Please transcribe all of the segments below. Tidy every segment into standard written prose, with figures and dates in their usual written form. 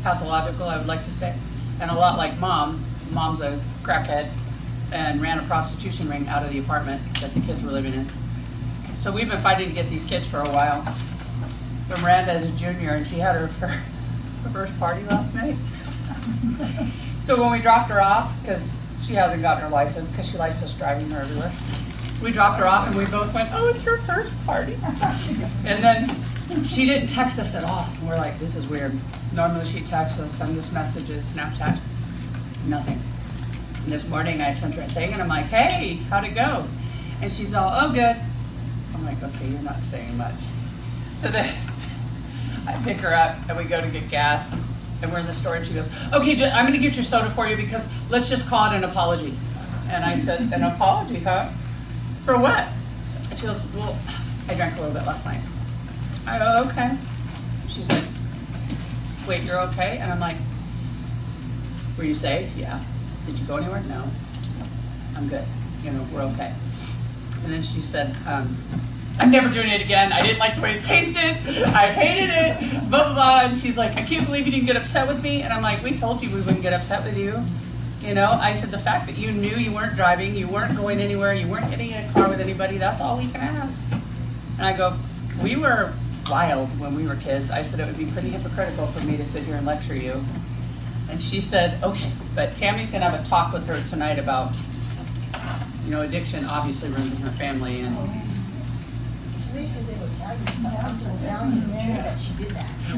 pathological, I would like to say, and a lot like Mom. Mom's a crackhead and ran a prostitution ring out of the apartment that the kids were living in. So we've been fighting to get these kids for a while. But Miranda is a junior, and she had her first party last night. So when we dropped her off, because she hasn't gotten her license, because she likes us driving her everywhere, we dropped her off, and we both went, "Oh, it's her first party." And then she didn't text us at all. And we're like, this is weird. Normally she texts us, sends us messages, Snapchat, nothing. And this morning I sent her a thing, and I'm like, "Hey, how'd it go?" And she's all, "Oh, good." I'm like, "Okay, you're not saying much." So then I pick her up, and we go to get gas, and we're in the store, and she goes, "Okay, I'm going to get your soda for you because let's just call it an apology." And I said, "An apology, huh? For what?" And she goes, "Well, I drank a little bit last night." I go, "Okay." She's like, "Wait, you're okay?" And I'm like, "Were you safe?" "Yeah." "Did you go anywhere?" "No." "I'm good. You know, we're okay." And then she said, "I'm never doing it again. I didn't like the way it tasted. I hated it, blah, blah, blah." And she's like, "I can't believe you didn't get upset with me." And I'm like, "We told you we wouldn't get upset with you." You know, I said, the fact that you knew you weren't driving, you weren't going anywhere, you weren't getting in a car with anybody, that's all we can ask. And I go, we were wild when we were kids. I said, it would be pretty hypocritical for me to sit here and lecture you. And she said, okay, but Tammy's going to have a talk with her tonight about, you know, addiction obviously runs in her family. And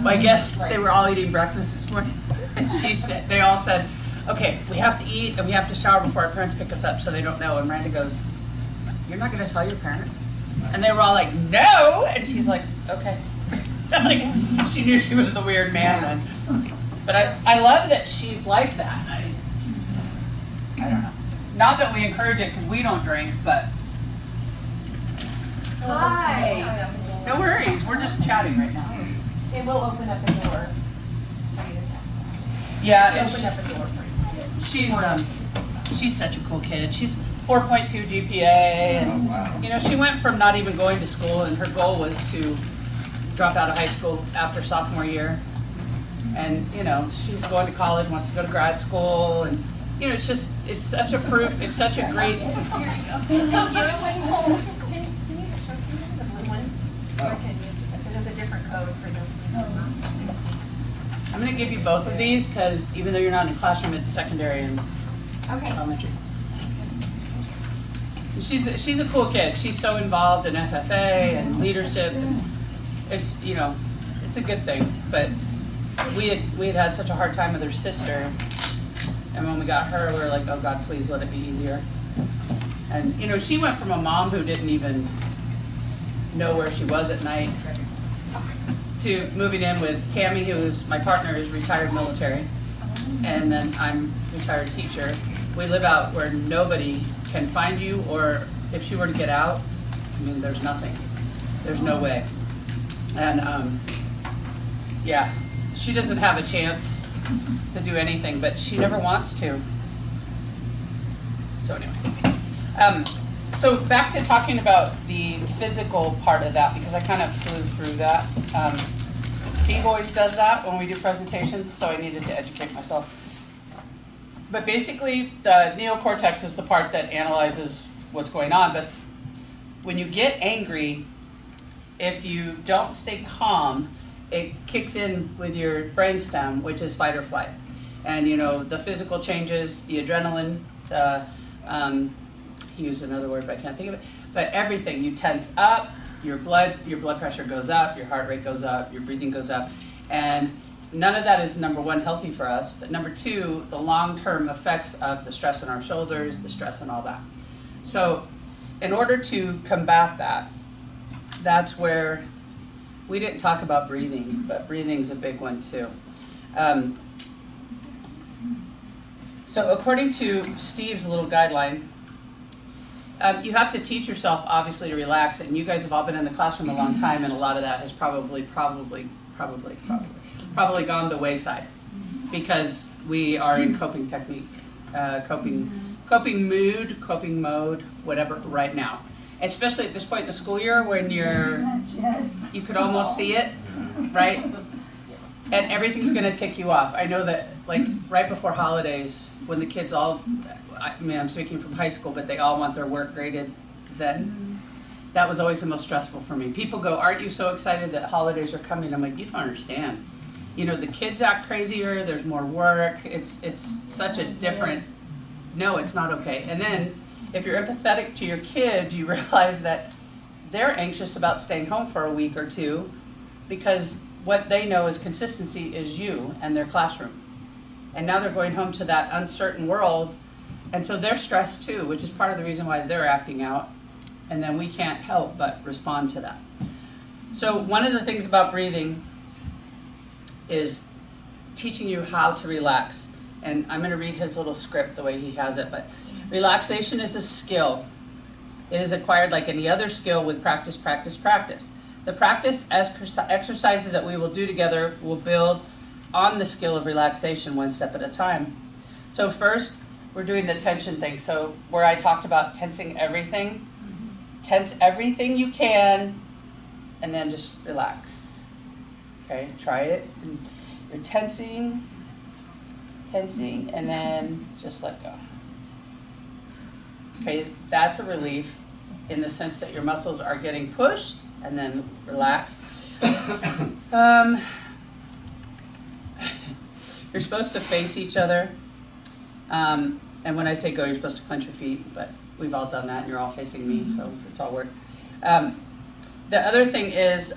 well, I guess they were all eating breakfast this morning. And she said, they all said, okay, we have to eat and we have to shower before our parents pick us up so they don't know. And Miranda goes, you're not going to tell your parents? And they were all like, no. And she's like, okay. Like, she knew she was the weird man then. But I love that she's like that. I don't know. Not that we encourage it because we don't drink, but. Hi. No worries. We're just chatting right now. It will open up a door. Yeah. Open up a door for you. She's such a cool kid. She's 4.2 GPA, and you know, she went from not even going to school, and her goal was to drop out of high school after sophomore year. And you know, she's going to college, wants to go to grad school, and you know, it's such a proof. It's such a great. I'm going to give you both of these because even though you're not in the classroom, it's secondary and elementary. She's a cool kid. She's so involved in FFA and leadership. And it's, you know, it's a good thing. But we had such a hard time with her sister, and when we got her, we were like, oh God, please let it be easier. And you know, she went from a mom who didn't even know where she was at night to moving in with Tammy, who's my partner, is retired military, and then I'm retired teacher. We live out where nobody can find you, or if she were to get out, I mean, there's nothing. There's no way. And yeah, she doesn't have a chance to do anything, but she never wants to. So anyway, so back to talking about the physical part of that, because I kind of flew through that. Steve always does that when we do presentations, so I needed to educate myself. But basically, the neocortex is the part that analyzes what's going on. But when you get angry, if you don't stay calm, it kicks in with your brainstem, which is fight or flight. And you know, the physical changes, the adrenaline, he used another word, but I can't think of it. But everything, you tense up, your blood pressure goes up, your heart rate goes up, your breathing goes up. And none of that is, number one, healthy for us. But number two, the long-term effects of the stress on our shoulders, the stress and all that. So in order to combat that, that's where we didn't talk about breathing, but breathing's a big one too. So according to Steve's little guideline, you have to teach yourself, obviously, to relax. And you guys have all been in the classroom a long time, and a lot of that has probably gone the wayside because we are in coping technique, coping mood, coping mode, whatever, right now. Especially at this point in the school year when you could almost see it, right? And everything's gonna tick you off. I know that, like, right before holidays, when the kids all, I mean, I'm speaking from high school, but they all want their work graded, that was always the most stressful for me. People go, aren't you so excited that holidays are coming? I'm like, you don't understand. You know, the kids act crazier, there's more work, it's such a different, no, it's not okay. And then, if you're empathetic to your kids, you realize that they're anxious about staying home for a week or two, because what they know is consistency is you and their classroom. And now they're going home to that uncertain world, and so they're stressed too, which is part of the reason why they're acting out, and then we can't help but respond to that. So one of the things about breathing is teaching you how to relax. And I'm going to read his little script the way he has it, but relaxation is a skill. It is acquired like any other skill with practice, practice, practice. The practice exercises that we will do together will build on the skill of relaxation one step at a time. So first, we're doing the tension thing. So where I talked about tensing everything, tense everything you can, and then just relax. Okay, try it. And you're tensing, and then just let go. Okay, that's a relief in the sense that your muscles are getting pushed, and then relax. You're supposed to face each other. And when I say go, you're supposed to clench your feet, but we've all done that, and you're all facing me, so it's all work. The other thing is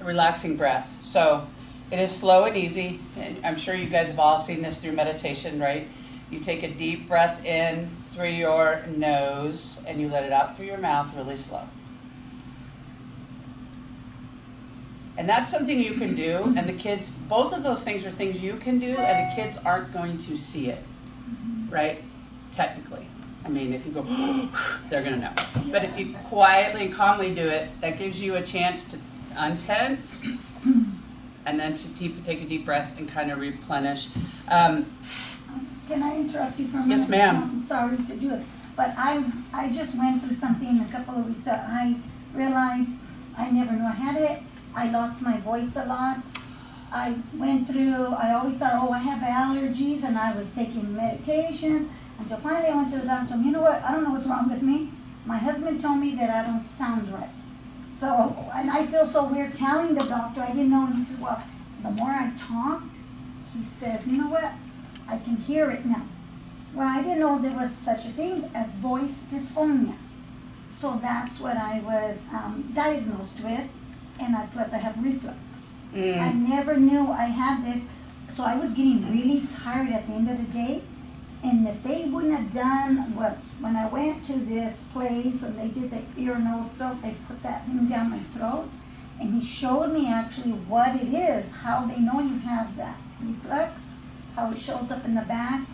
relaxing breath. So it is slow and easy, and I'm sure you guys have all seen this through meditation, right? You take a deep breath in through your nose, and you let it out through your mouth really slow. And that's something you can do, and the kids, both of those things are things you can do, and the kids aren't going to see it, right? Technically. I mean, if you go, they're going to know. But if you quietly and calmly do it, that gives you a chance to untense, and then to take a deep breath and kind of replenish. Can I interrupt you for a minute? Yes, ma'am. I'm sorry to do it, but I just went through something a couple of weeks ago. I realized I never knew I had it. I lost my voice a lot. I always thought, oh, I have allergies, and I was taking medications, until finally I went to the doctor and told me, you know what, I don't know what's wrong with me. My husband told me that I don't sound right. So, and I feel so weird telling the doctor, I didn't know, and he said, well, the more I talked, he says, you know what, I can hear it now. Well, I didn't know there was such a thing as voice dysphonia. So that's what I was diagnosed with, and plus I have reflux. I never knew I had this, so I was getting really tired at the end of the day. And if they wouldn't have done when I went to this place and they did the ear, nose, throat, they put that thing down my throat, and he showed me actually what it is, how they know you have that reflux, how it shows up in the back.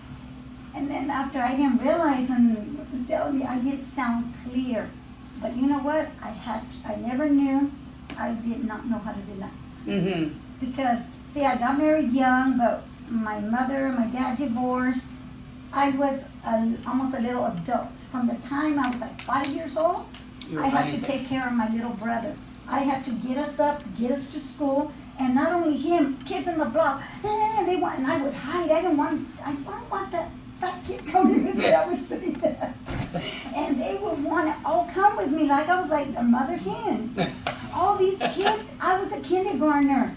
And then after I didn't realize, and tell me, I didn't sound clear. But you know what? I never knew. I did not know how to relax. Mm-hmm. Because, see, I got married young, but my dad divorced. I was almost a little adult. From the time I was like 5 years old, I had to take care of my little brother. I had to get us up, get us to school, and not only him, kids in the block, and I would hide. I don't want that fat kid coming with me. I would say that. And they would want to all come with me like I was like their mother hen. All these kids, I was a kindergartner.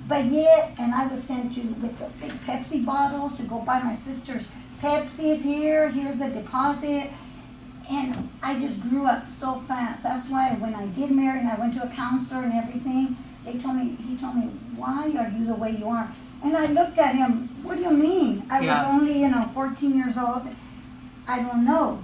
But yet, and I was sent to with the big Pepsi bottles to go buy my sister's Pepsi's here's a deposit. And I just grew up so fast. That's why when I did marry and I went to a counselor and everything, he told me, why are you the way you are? And I looked at him, what do you mean? I was only, 14 years old. I don't know.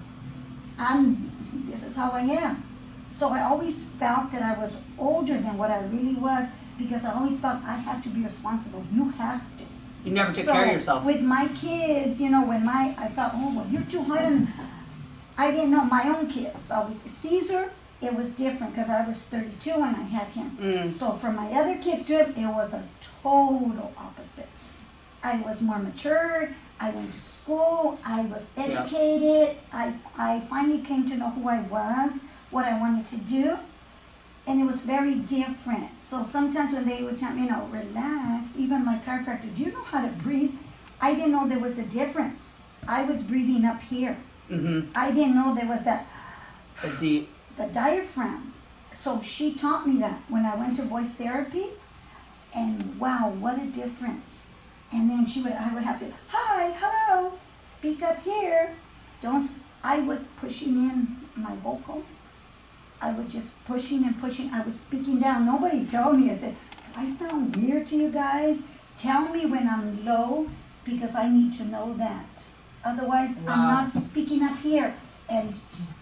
This is how I am. So I always felt that I was older than what I really was, because I always felt I have to be responsible. You have to. You never take care of yourself. With my kids, I felt, oh, well, you're too hard on. I didn't know my own kids. Always Caesar, it was different because I was 32 when I had him. So for my other kids, it was a total opposite. I was more mature. I went to school. I was educated. I finally came to know who I was, what I wanted to do. and it was very different. So sometimes when they would tell me, relax, even my chiropractor, do you know how to breathe? I didn't know there was a difference. I was breathing up here. Mm-hmm. I didn't know there was that, The diaphragm. So she taught me that when I went to voice therapy, and wow, what a difference. And then I would have to, hi, hello, speak up here. I was pushing in my vocals. I was just pushing and pushing. I was speaking down. Nobody told me. I said, do I sound weird to you guys? Tell me when I'm low, because I need to know that. Otherwise, Wow. I'm not speaking up here. And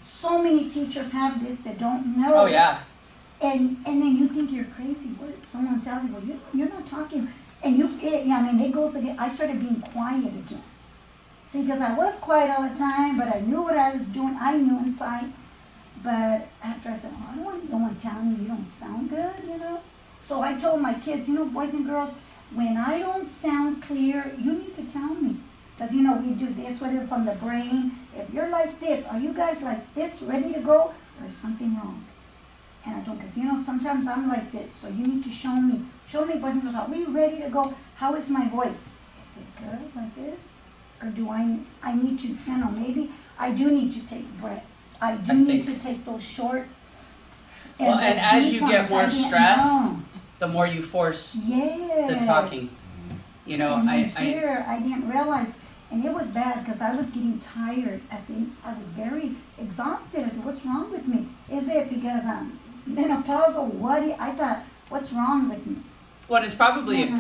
so many teachers have this that don't know. Oh yeah. And then you think you're crazy. What if someone tells you, well, you're not talking. And it goes again. I started being quiet again. See, because I was quiet all the time, but I knew what I was doing. I knew inside. But after I said, I don't want no one telling me you don't sound good, So I told my kids, boys and girls, when I don't sound clear, you need to tell me. Because, we do this with it from the brain. If you're like this, are you guys like this, ready to go? There's something wrong. And I don't, because, sometimes I'm like this. So you need to show me. Show me, boys and girls, are we ready to go? How is my voice? Is it good like this? Or do I need to, maybe I do need to take breaths. I need to take those short. Well, and as you get more stressed, know. the more you force Yes. the talking. And I didn't realize, and it was bad because I was getting tired. I was very exhausted. I said, what's wrong with me? Is it because I'm menopausal? I thought, what's wrong with me? Well, it's probably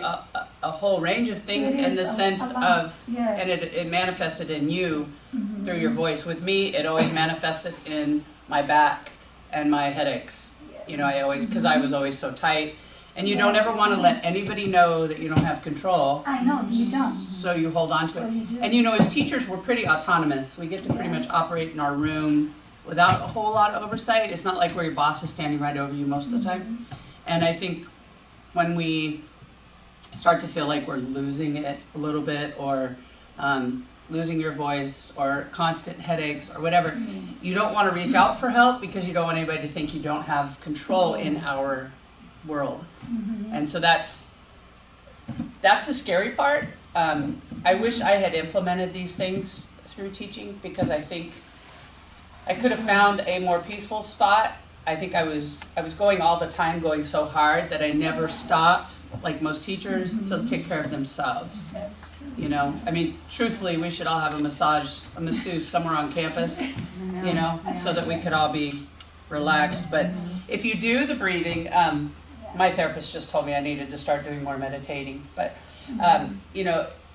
Uh-huh. a whole range of things It in the is sense a lot. of, Yes. and it manifested in you Mhm. through your voice. With me, it always manifested in my back and my headaches. I always, because I was always so tight. And you don't ever want to let anybody know that you don't have control, I know, you don't. so you hold on to So it. you do. And as teachers, we're pretty autonomous. We get to pretty much operate in our room without a whole lot of oversight. It's not like where your boss is standing right over you most of the time. And I think when we start to feel like we're losing it a little bit, or losing your voice, or constant headaches, or whatever, you don't want to reach out for help because you don't want anybody to think you don't have control in our world. And so that's the scary part. I wish I had implemented these things through teaching, because I think I could have found a more peaceful spot. I think I was going all the time, going so hard that I never stopped, like most teachers, to take care of themselves. I mean, truthfully, we should all have a masseuse somewhere on campus, so that we could all be relaxed. But if you do the breathing, my therapist just told me I needed to start doing more meditating. But,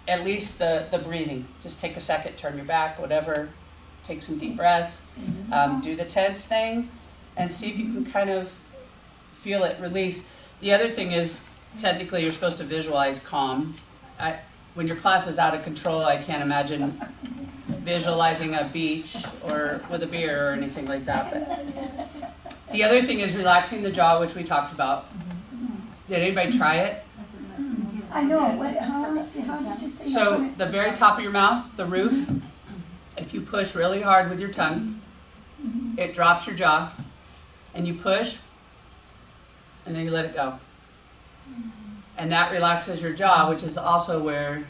at least the breathing, just take a second, turn your back, whatever, take some deep breaths, do the tense thing, and see if you can kind of feel it release. The other thing is, technically, you're supposed to visualize calm. When your class is out of control, I can't imagine visualizing a beach or with a beer or anything like that. But the other thing is relaxing the jaw, which we talked about. Did anybody try it? I know. How did you say? So the very top of your mouth, the roof, if you push really hard with your tongue, it drops your jaw, and you push, and then you let it go. And that relaxes your jaw, which is also where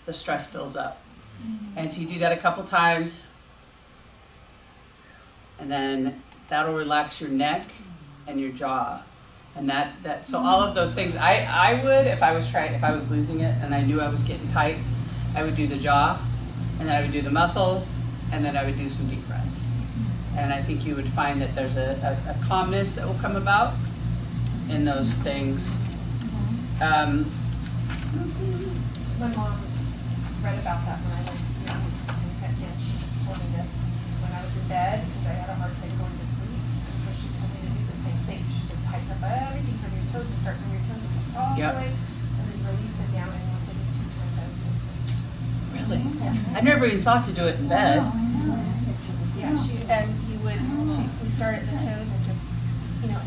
the stress builds up. And so you do that a couple times, and then that'll relax your neck and your jaw. And so all of those things, I would, if I was losing it and I knew I was getting tight, I would do the jaw, and then I would do the muscles, and then I would do some deep breaths. And I think you would find that there's a calmness that will come about in those things. My mom read about that when I was young, and she just told me that when I was in bed, because I had a hard time going to sleep, and so she told me to do the same thing. She said, tighten up everything from your toes, and start from your toes and come all the way, and then release it down, and once every 2 times I would do the same. Really? I never even thought to do it in bed. Yeah, we start at the toes and just,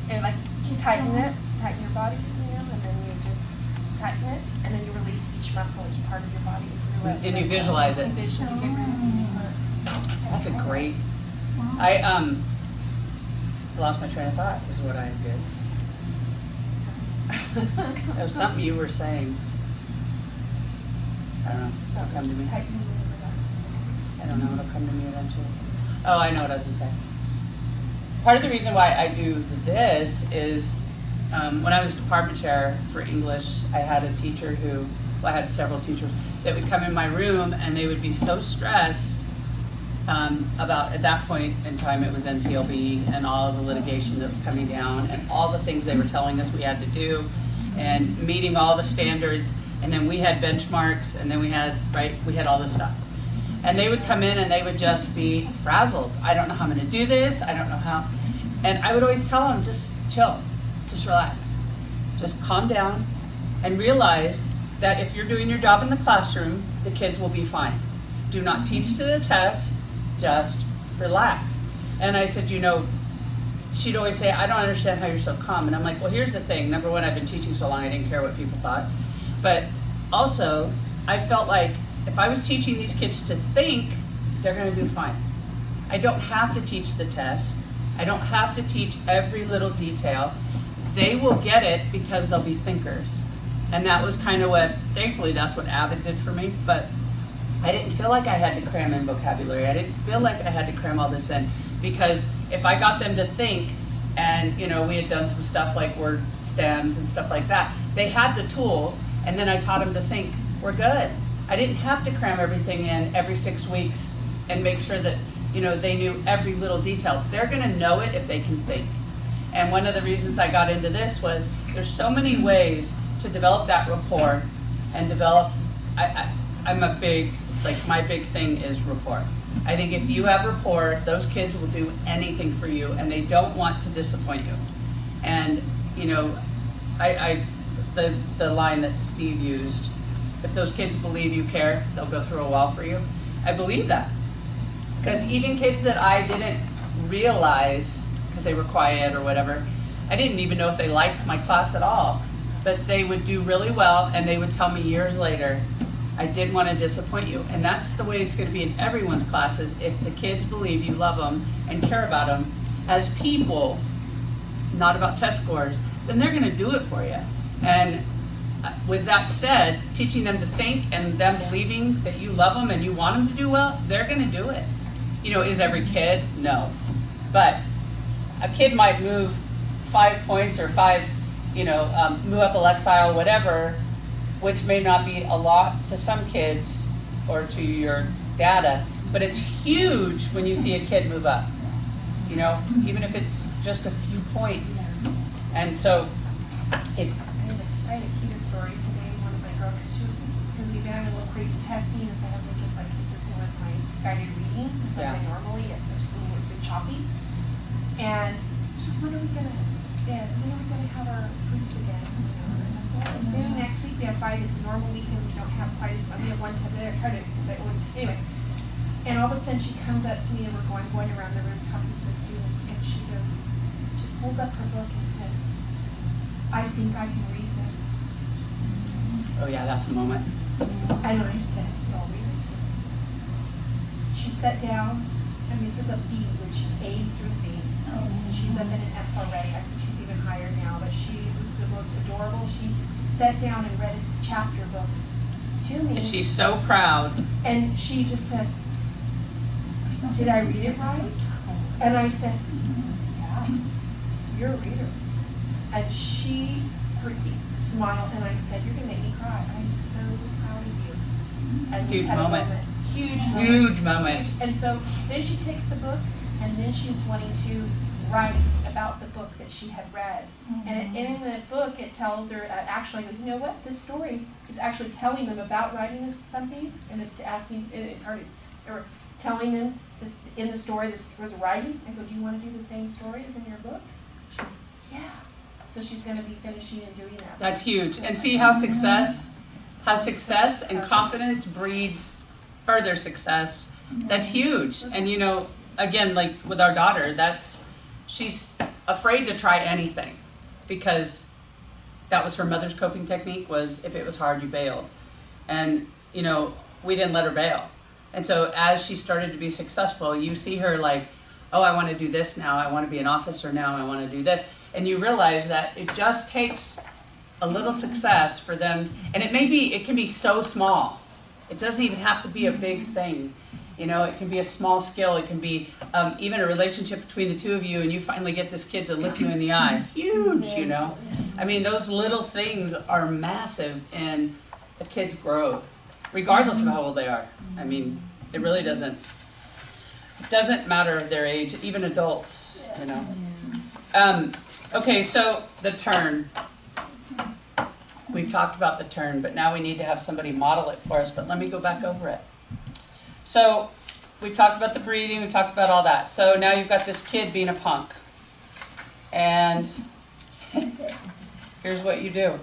and like you tighten your body, and then you just tighten it, and then you release each muscle, each part of your body. And you visualize it. You get rid of each part. That's a great. I lost my train of thought, is what I did. It was something you were saying. I don't know, it'll come to me. I don't know, it'll come to me eventually. Oh, I know what I was gonna say. Part of the reason why I do this is, when I was department chair for English, I had a teacher who, well, I had several teachers that would come in my room and they would be so stressed about, at that point in time, it was NCLB and all of the litigation that was coming down and all the things they were telling us we had to do and meeting all the standards. And then we had benchmarks, and then we had all this stuff. And they would come in and they would just be frazzled. I don't know how I'm gonna do this, I don't know how. And I would always tell them, just chill, just relax. Just calm down and realize that if you're doing your job in the classroom, the kids will be fine. Do not teach to the test, just relax. And I said, she'd always say, I don't understand how you're so calm. And I'm like, well, here's the thing. Number one, I've been teaching so long, I didn't care what people thought. But also, I felt like if I was teaching these kids to think, they're gonna do fine. I don't have to teach the test. I don't have to teach every little detail. They will get it because they'll be thinkers. And that was kind of what, thankfully, that's what Avid did for me. But I didn't feel like I had to cram in vocabulary. I didn't feel like I had to cram all this in. Because if I got them to think, and we had done some stuff like word stems and stuff like that, they had the tools, and then I taught them to think, we're good. I didn't have to cram everything in every 6 weeks and make sure that they knew every little detail. They're gonna know it if they can think. And one of the reasons I got into this was there's so many ways to develop that rapport and develop, I'm a big, my big thing is rapport. I think if you have rapport, those kids will do anything for you and they don't want to disappoint you. And, the line that Steve used, if those kids believe you care, they'll go through a wall for you. I believe that. Because even kids that I didn't realize, because they were quiet or whatever, I didn't even know if they liked my class at all. But they would do really well and they would tell me years later, I didn't want to disappoint you. And that's the way it's going to be in everyone's classes. If the kids believe you love them and care about them as people, not about test scores, then they're going to do it for you. And with that said, teaching them to think and them believing that you love them and you want them to do well, they're going to do it. Is every kid? No. But a kid might move 5 points or move up a lexile, whatever, which may not be a lot to some kids or to your data, but it's huge when you see a kid move up, even if it's just a few points. And so, I had a cute story today. One of my girls, this is because we've been having a little crazy testing, and so I have to make it consistent with my guided reading, because I normally it's just a little bit choppy. And she's, when are we gonna have our proofs again? Soon, next week we have 5. It's a normal week and we don't have quite as we have one test there. Anyway. And all of a sudden she comes up to me and we're going around the room talking to the students, and she pulls up her book and says, I think I can read this. oh yeah, that's a moment. And I said, I'll read it to her. She sat down, this was a B, which is A through Z. And she's up in an F already. I think she's even higher now, but she was the most adorable. She sat down and read a chapter book to me. And she's so proud. And she just said, did I read it right? And I said, yeah, you're a reader. And she smiled, and I said, you're going to make me cry. I'm so proud of you. And Huge moment. Huge moment. And so then she takes the book, and then she's wanting to write about the book that she had read. And in the book, it tells her, actually, you know what? This story is actually telling them about writing something, and it's or telling them this in the story. This was writing. I go, do you want to do the same story as in your book? She goes, yeah. So she's going to be finishing and doing that. That's huge. And see how success and confidence breeds further success. That's huge. And again, like with our daughter, she's afraid to try anything because that was her mother's coping technique, was if it was hard, you bailed. And, we didn't let her bail. And so as she started to be successful, you see her like, oh, I want to do this now, I want to be an officer now, I want to do this. And you realize that it just takes a little success for them, and it can be so small. It doesn't even have to be a big thing. You know, it can be a small skill. It can be even a relationship between the two of you, and you finally get this kid to look you in the eye. Huge, you know. I mean, those little things are massive in a kid's growth, regardless of how old they are. I mean, it really doesn't matter their age, even adults, you know. Okay, so the turn. We've talked about the turn, but now we need to have somebody model it for us, but let me go back over it. So we've talked about the breathing, we've talked about all that. So now you've got this kid being a punk. And here's what you do.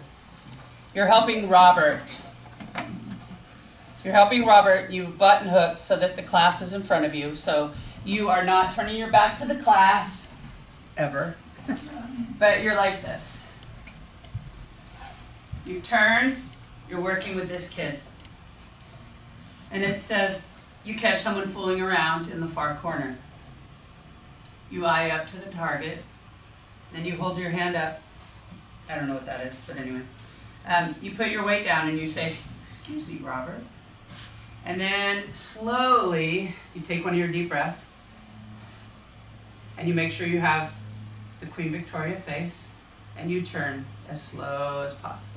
You're helping Robert. You're helping Robert. You've button hooked so that the class is in front of you. So you are not turning your back to the class, ever. But you're like this. You turn, you're working with this kid. And it says, you catch someone fooling around in the far corner. You eye up to the target. Then you hold your hand up. I don't know what that is, but anyway. You put your weight down and you say, excuse me, Robert. And then slowly, you take one of your deep breaths. And you make sure you have the Queen Victoria face. And you turn as slow as possible.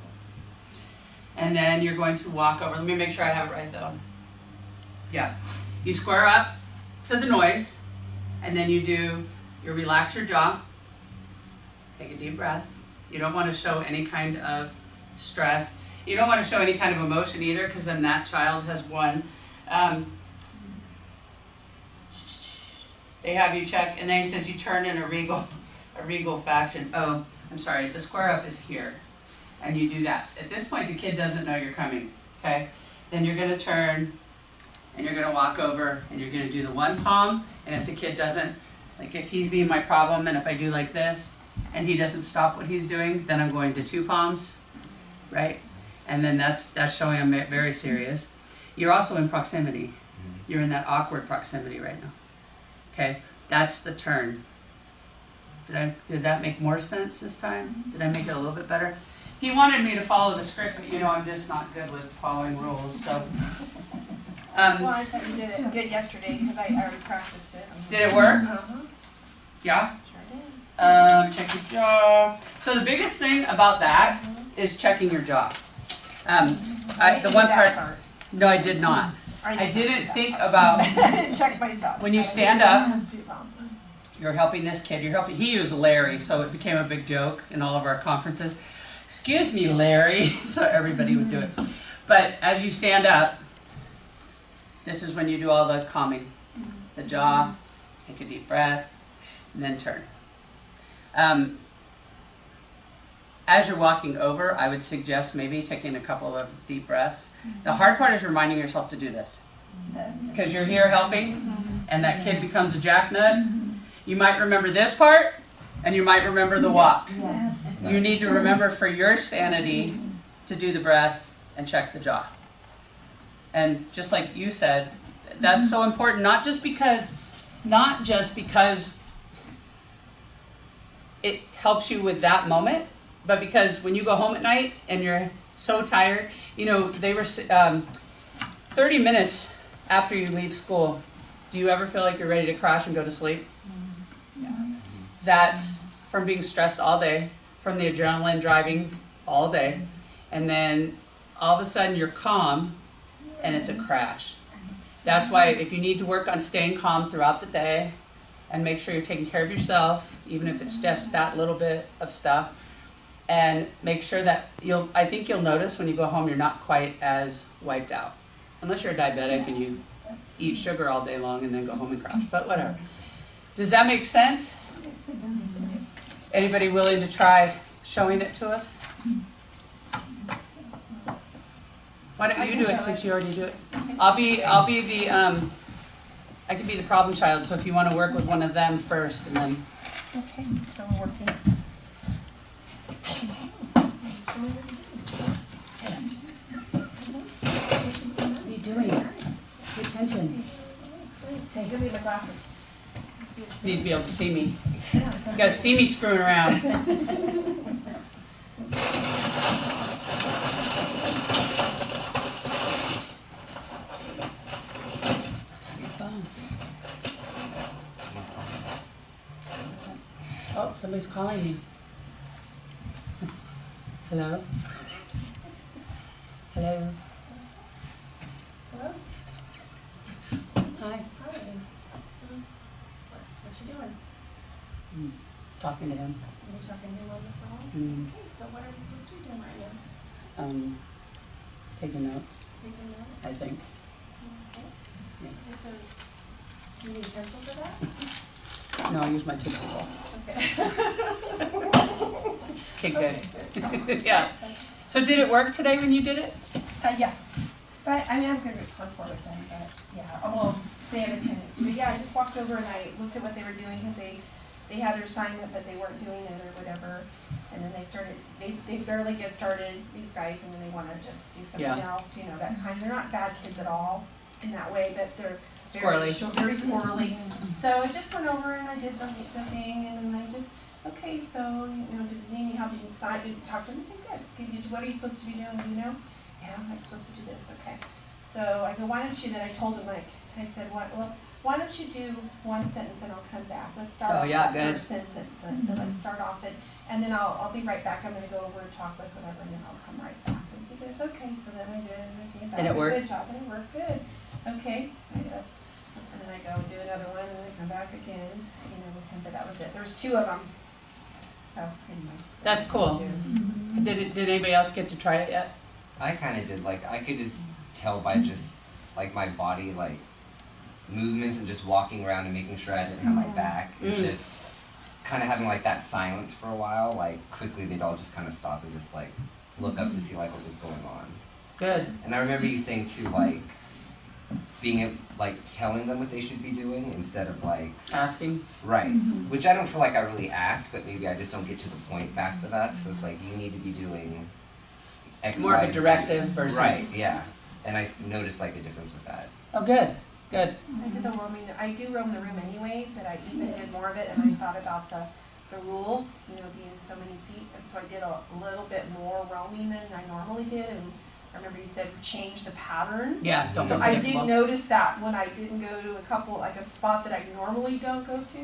And then you're going to walk over. Let me make sure I have it right, though. Yeah. You square up to the noise, and then you relax your jaw. Take a deep breath. You don't want to show any kind of stress. You don't want to show any kind of emotion either, because then that child has won. They have you check, and then he says you turn in a regal faction. Oh, I'm sorry, the square up is here. And you do that. At this point, the kid doesn't know you're coming, okay? Then you're gonna turn, and you're gonna walk over, and you're gonna do the one palm, and if the kid doesn't, like if he's being my problem, and if I do like this, and he doesn't stop what he's doing, then I'm going to two palms, right? And then that's showing I'm very serious. You're also in proximity. You're in that awkward proximity right now, okay? That's the turn. Did that make more sense this time? Did I make it a little bit better? He wanted me to follow the script, but you know I'm just not good with following rules, so. Well, I thought you did it good yesterday because I already practiced it. Did it work? Uh-huh. Yeah? Sure did. Check your jaw. So the biggest thing about that is checking your jaw. The one part, no, I did not. I didn't think about, I didn't check myself. when you stand up, you're helping this kid, he used Larry, so it became a big joke in all of our conferences. Excuse me, Larry, so everybody would do it. But as you stand up, this is when you do all the calming. The jaw, take a deep breath, and then turn. As you're walking over, I would suggest maybe taking a couple of deep breaths. The hard part is reminding yourself to do this. Because you're here helping, and that kid becomes a jacknut. You might remember this part, and you might remember the walk. You need to remember for your sanity to do the breath and check the jaw. And just like you said, that's so important, not just because it helps you with that moment, but because when you go home at night and you're so tired, you know, they were 30 minutes after you leave school, do you ever feel like you're ready to crash and go to sleep? Yeah. That's from being stressed all day, from the adrenaline driving all day, and then all of a sudden you're calm and it's a crash. That's why if you need to work on staying calm throughout the day and make sure you're taking care of yourself, even if it's just that little bit of stuff, and make sure that I think you'll notice when you go home you're not quite as wiped out. Unless you're a diabetic and you eat sugar all day long and then go home and crash, but whatever. Does that make sense? Anybody willing to try showing it to us? Why don't you do it since you already do it? I could be the problem child, so if you want to work with one of them first and then. Okay, so I'm working. What are you doing? Pay attention. Hey, give me my glasses. See what Need to be able to see me. Yeah, You guys see me screwing around. Oh, somebody's calling me. Hello? Hello? Hello? Hi. Hi. So, what you doing? Talking to him. Are you talking to him on the phone? Mm, Okay, so what are we supposed to be doing right now? taking notes, Taking notes? I think. Okay. Yeah. Okay, so, do you need a pencil for that? No, I use my tissue ball. Okay. Okay, good. Yeah. So did it work today when you did it? Yeah, but I mean, I'm good with report with them, but yeah, well, stay in attendance. But yeah, I just walked over and I looked at what they were doing, cause they had their assignment, but they weren't doing it or whatever. And then they started, they barely get started, these guys, and then they wanna just do something Yeah. else, you know, that kind. They're not bad kids at all in that way, but they're Squirrely. very squirrely. So I just went over and I did the thing, and then I just, okay, so, you know, did you need any help? Did you sign, did you talk to them? Okay, good. What are you supposed to be doing, do you know? Yeah, I'm supposed to do this, okay. So I go, why don't you, then I told him, like, I said, well, why don't you do one sentence and I'll come back. Let's start Oh, off yeah, that good. first sentence. And I said, let's start off it, and then I'll be right back. I'm gonna go over and talk with whatever, and then I'll come right back. And he goes, okay, so then I did, and I came back. And it worked? Good job, and it worked good. Okay, and then I go and do another one, and then I come back again, you know, with him, but that was it. There was 2 of them. So, anyway. That's cool. Did anybody else get to try it yet? I kind of did. Like, I could just tell by just, like, my body, like, movements and just walking around and making sure I didn't have my back. And just kind of having, like, that silence for a while. Like, quickly they'd all just kind of stop and just, like, look up to see, like, what was going on. Good. And I remember you saying, too, like, being, like, telling them what they should be doing instead of, like, Asking? right. Which I don't feel like I really ask, but maybe I just don't get to the point fast enough. So it's like, you need to be doing X, More Y, of a and Z. directive versus. Right, yeah. And I noticed, like, a difference with that. Oh, good. Good. I did the roaming, I do roam the room anyway, but I even did more of it, and I thought about the rule, you know, being so many feet, and so I did a little bit more roaming than I normally did, and I remember you said change the pattern. Yeah, don't So be I did predictable. notice that when I didn't go to a couple, like a spot that I normally don't go to.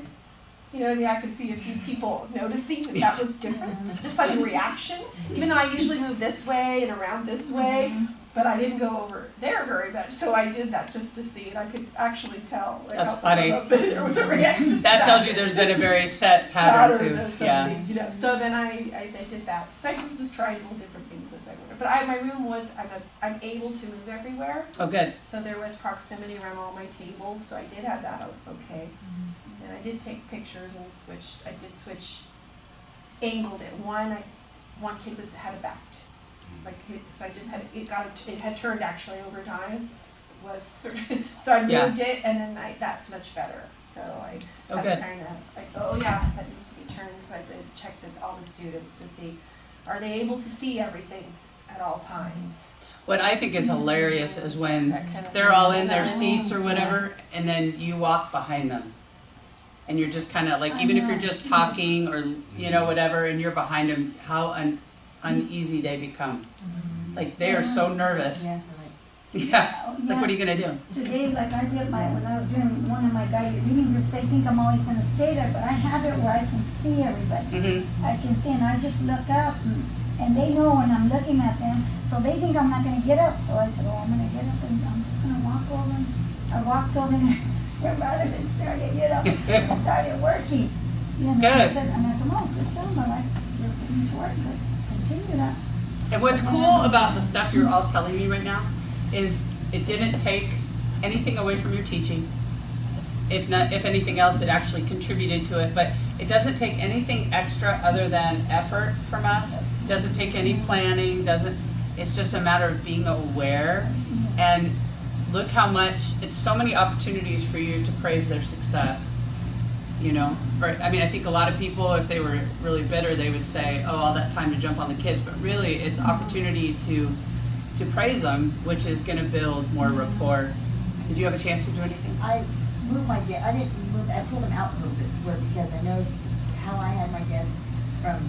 You know what I mean? I could see a few people noticing that was different, just like a reaction. Even though I usually move this way and around this way, but I didn't go over there very much. So I did that just to see, and I could actually tell. Like, That's how funny. there was a reaction. to That tells you there's been a very set pattern too. of something, Yeah. you know. So then I did that. So I just tried little different things as I went. But my room was, I'm able to move everywhere. Oh, good. So there was proximity around all my tables, so I did have that okay. And I did take pictures and I did switch, angled it. One kid had a back. So I just it had turned actually over time. Was sort of, so I moved it, and then that's much better. So I had to kind of like, oh yeah, that needs to be turned. I had to check all the students to see, are they able to see everything at all times? What I think is hilarious is when That kind of they're all in their seats or whatever, and then you walk behind them. And you're just kind of like, even if you're just talking or, you know, whatever, and you're behind them, how uneasy they become. Like, they are so nervous. Yeah. Like, what are you going to do? Today, like I did when I was doing one of my guided reading groups, they think I'm always gonna stay there, but I have it where I can see everybody. Mm-hmm. I can see, and I just look up, and they know when I'm looking at them, so they think I'm not gonna get up. So I said, oh, I'm gonna get up, and I'm just gonna walk over. And I walked over, and their relatives started to get up, and started working. You know, Good. I said, and I said, oh, good job, I like your work, but continue that. And what's cool about the stuff you're all telling me right now is it didn't take anything away from your teaching. If anything else, it actually contributed to it. But it doesn't take anything extra other than effort from us. Doesn't take any planning. It's just a matter of being aware. And look how much, it's so many opportunities for you to praise their success. You know, I think a lot of people, if they were really bitter, they would say, oh, all that time to jump on the kids. But really, it's opportunity to praise them, which is going to build more rapport. Did you have a chance to do anything? I move my desk, I didn't move, I pulled them out a little bit where, because I noticed how I had my desk from,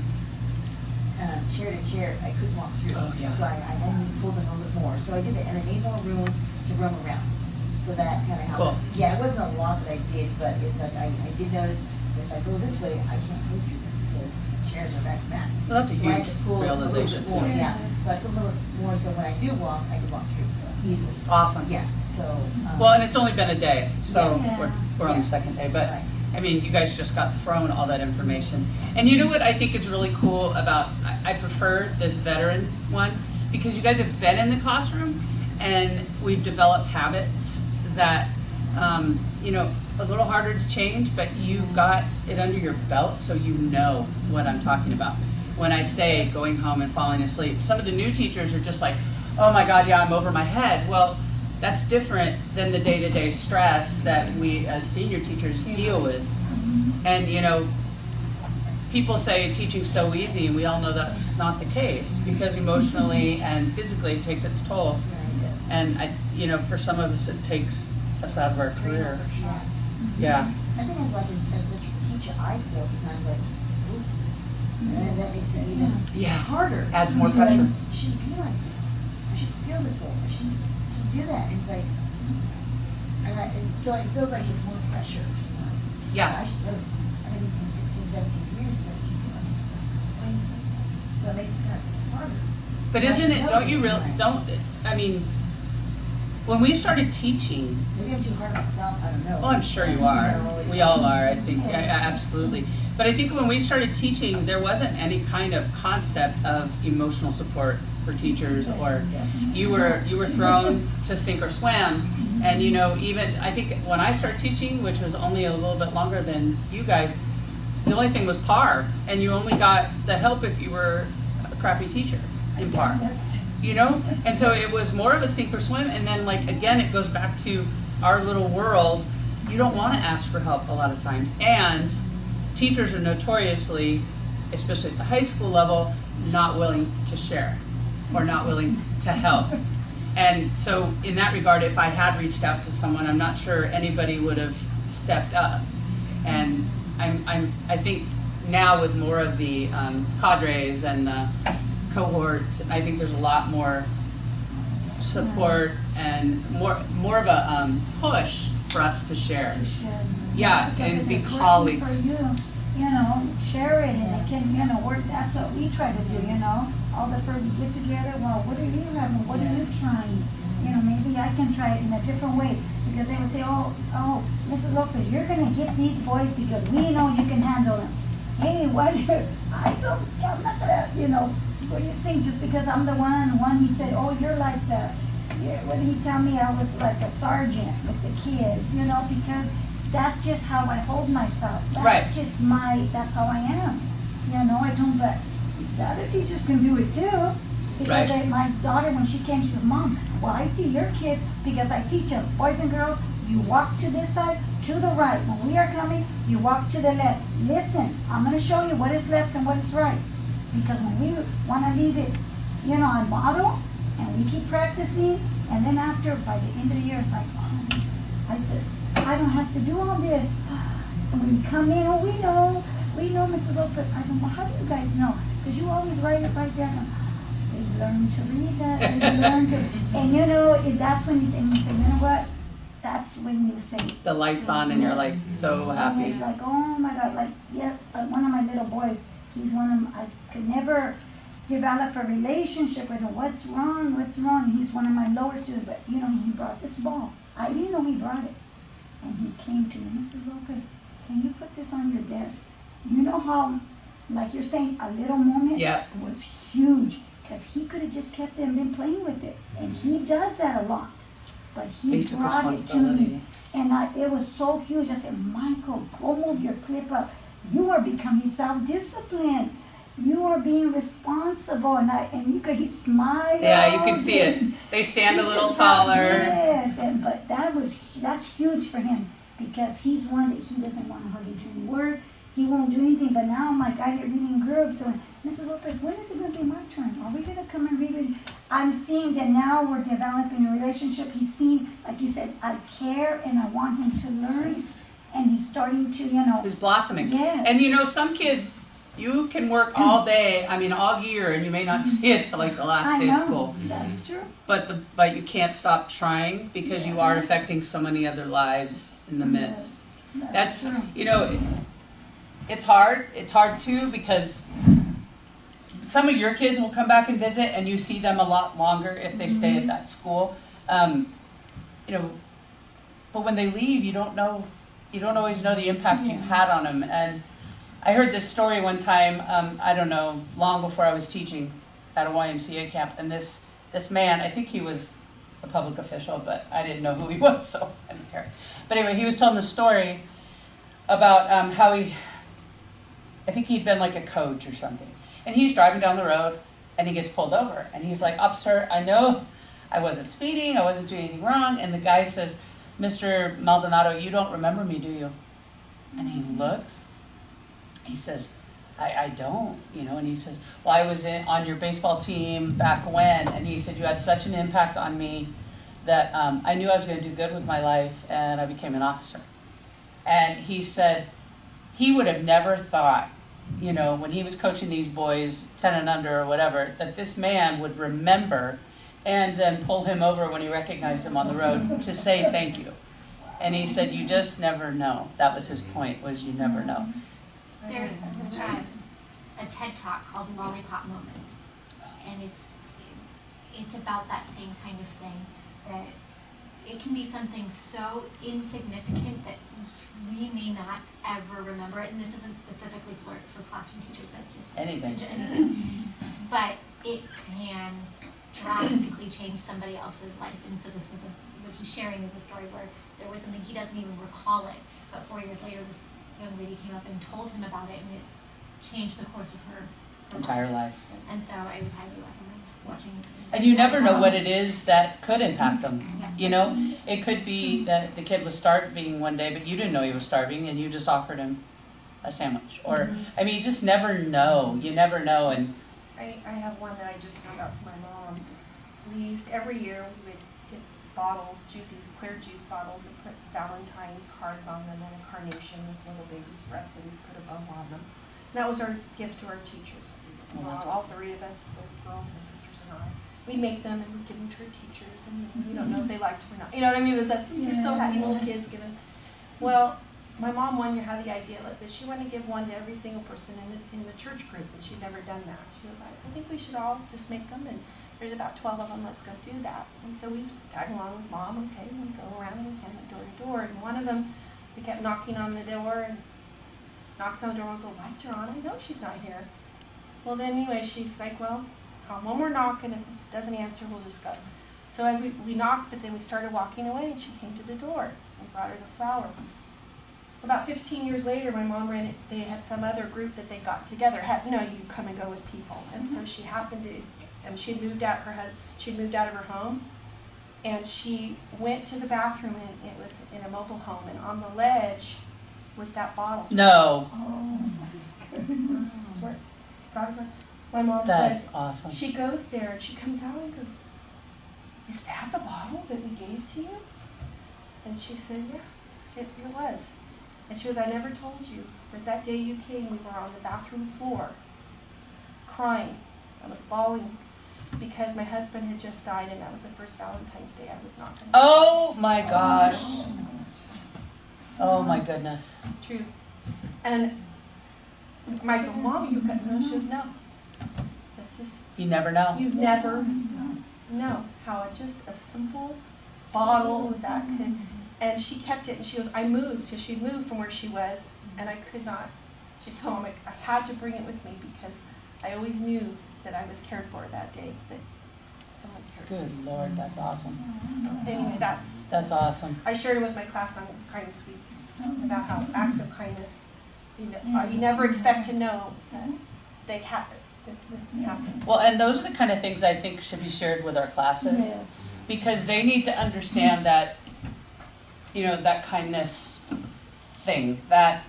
chair to chair, I couldn't walk through. Oh, yeah. So I had to pull them a little bit more, so I did that, and I made more room to roam around. So that kinda helped. Cool. Yeah, it wasn't a lot that I did, but it's like, I did notice if I go this way, I can't move through them because the chairs are back to back. Well, that's a So I had huge to pull a little realization, bit more, too. yeah, so I put a little more, so when I do walk, I can walk through easily. Awesome. Yeah, so. Well, and it's only been a day, so Yeah. we're on the Yeah. second day, but, Right. I mean, you guys just got thrown all that information. And you know what I think is really cool about, I prefer this veteran one, because you guys have been in the classroom, and we've developed habits that, you know, a little harder to change, but you got it under your belt, so you know what I'm talking about. When I say going home and falling asleep, some of the new teachers are just like, oh my God, yeah, I'm over my head. Well, that's different than the day-to-day stress that we as senior teachers deal with. And, you know, people say teaching's so easy, and we all know that's not the case, because emotionally and physically it takes its toll. And you know, for some of us, it takes us out of our career. Yeah. I think it's like as the teacher, I feel sometimes like it's supposed to. And that makes it even Yeah. harder. Adds more Because pressure. I shouldn't feel like this. I shouldn't feel this way. I shouldn't do that. And it's like, and so it feels like it's more pressure. Yeah. I should, I've been doing 16, 17 years, so I keep doing this stuff. Why is that? So it makes it kind of harder. But I isn't should it, know don't this you really, sometimes. don't, I mean, when we started teaching, Maybe I'm too hard on myself, I don't know. oh, I'm sure you are. We all are, I think, absolutely. But I think when we started teaching, there wasn't any kind of concept of emotional support for teachers, or you were thrown to sink or swim. And you know, even, I think when I started teaching, which was only a little bit longer than you guys, the only thing was PAR, and you only got the help if you were a crappy teacher in PAR. You know, and so it was more of a sink or swim, and then like again, it goes back to our little world. You don't want to ask for help a lot of times, and teachers are notoriously, especially at the high school level, not willing to share or not willing to help. And so in that regard, if I had reached out to someone, I'm not sure anybody would have stepped up. And I think now with more of the cadres and the cohorts, I think there's a lot more support and more of a push for us to share. Yeah, Because and if be it's working colleagues. For you know, share it, and it can, you know, work. That's what we try to do. You know, all the first we get together. Well, what are you having? What are you trying? You know, maybe I can try it in a different way, because they would say, oh, Mrs. Lopez, you're gonna get these boys because we know you can handle them. Hey, what? I'm not gonna, you know. What do you think? Just because I'm the one he said, oh, you're like the. What did he tell me? I was like a sergeant with the kids. You know, because that's just how I hold myself. That's Right. just that's how I am. You know, I don't, but the other teachers can do it too. Because Right. my daughter, when she came, she goes, Mom, well, I see your kids, because I teach them, boys and girls, you walk to this side, to the right. When we are coming, you walk to the left. Listen, I'm going to show you what is left and what is right. Because when we want to leave it, you know, on model, and we keep practicing, and then after, by the end of the year, it's like, oh, I said, I don't have to do all this. And when we come in, oh, we know, Mrs. Lopez. I don't know, how do you guys know? Because you always write it right down. They learn to read that, they learn to, and you know, that's when you say, you know what? That's when you say, The lights on and you're like yes. so And happy. it's like, oh my God, like, yeah, one of my little boys, he's one of I could never develop a relationship with him. What's wrong? He's one of my lower students, but you know, he brought this ball. I didn't know he brought it. And he came to me, Mrs. Lopez, can you put this on your desk? You know how, like you're saying, a little moment Yep. was huge, because he could have just kept it and been playing with it. And he does that a lot. But he He took brought it to responsibility. me. And it was so huge. I said, Michael, go move your clip up. You are becoming self-disciplined. You are being responsible. And you could, he smiled. Yeah, you can see it. They stand a He little just got- taller. Yes, but that's huge for him, because he's one that he doesn't want to hardly do any work. he won't do anything, but now I'm like, I get reading groups, and Mrs. Lopez, when is it gonna be my turn? Are we gonna come and read with you? I'm seeing that now we're developing a relationship. He's seeing, like you said, I care and I want him to learn, and he's starting to, Who's blossoming. Yes. And some kids, you can work all day, all year, and you may not see it till like the last I day of know, school. that's true. But you can't stop trying because you are affecting so many other lives in the midst. That's true. It's hard. It's hard too because some of your kids will come back and visit, and you see them a lot longer if they stay at that school. But when they leave, you don't always know the impact you've had on them. And I heard this story one time, I don't know, long before I was teaching at a YMCA camp, and this man, I think he was a public official, but I didn't know who he was, so I didn't care. But anyway, he was telling the story about how I think he'd been like a coach or something, and he's driving down the road, and he gets pulled over, and he's like, "Officer, I know I wasn't speeding, I wasn't doing anything wrong," and the guy says, "Mr. Maldonado, you don't remember me, do you?" And he looks. He says, I don't, and he says, "Well, I was on your baseball team back when," and he said, "You had such an impact on me that I knew I was going to do good with my life, and I became an officer." And he said he would have never thought, when he was coaching these boys, 10 and under or whatever, that this man would remember and then pull him over when he recognized him on the road to say thank you. And he said, you just never know. That was his point, was you never know. There's a TED Talk called Lollipop Moments, and it's about that same kind of thing, that it can be something so insignificant that we may not ever remember it, and this isn't specifically for classroom teachers, but just Anything. But it can drastically change somebody else's life. And so this was what he's sharing is a story where there was something he doesn't even recall it, but 4 years later this young lady came up and told him about it, and it changed the course of her Entire life. And so I would highly recommend watching it. And you never know what it is that could impact them. Yeah. It could be that the kid was starving one day, but you didn't know he was starving, and you just offered him a sandwich. Or, you just never know. You never know. And I have one that I just found out from my mom. Every year we would get bottles, these clear juice bottles, and put Valentine's cards on them and a carnation with little baby's breath that we put a bow on them. And that was our gift to our teachers. All three of us, the girls and sisters and I. We'd make them and we'd give them to our teachers, and we don't know if they liked them or not. You know what I mean? It was you're so happy, little kids giving. Well, my mom one year had the idea that she wanted to give one to every single person in the church group, and she'd never done that. She was like, I think we should all just make them, and there's about 12 of them, let's go do that. And so we tag along with mom, okay, and we go around and we hand it door to door, and one of them, we kept knocking on the door, and knocked on the door, and the lights are on, I know she's not here. Well then anyway, she's like, well, one more knock, and if it doesn't answer, we'll just go. So as we knocked, but then we started walking away, and she came to the door. We brought her the flower. About 15 years later, my mom they had some other group that they got together. You come and go with people. And so she happened to, she'd moved out of her home, and she went to the bathroom, and it was in a mobile home, and on the ledge was that bottle. no, Swear. My mom that's said, awesome. she goes there and she comes out and goes, is that the bottle that we gave to you? And she said, yeah, it was. And she goes, I never told you, but that day you came, we were on the bathroom floor, crying. I was bawling because my husband had just died, and that was the first Valentine's Day I was not going to. Oh my gosh. Oh my goodness. True. And I go, Mom, you got no? She goes, no. This is, You never know. you never know how just a simple bottle with that could, and she kept it, and she goes, I moved, so she'd moved from where she was, and I could not, she told me, I had to bring it with me because I always knew that I was cared for that day, that someone cared for me. Good Lord, that's awesome. Anyway, That's awesome. I shared it with my class on Kindness Week, about how acts of kindness, you never expect to know that they happen, that this happens. Well, and those are the kind of things I think should be shared with our classes. Yes. Because they need to understand that, that kindness thing, that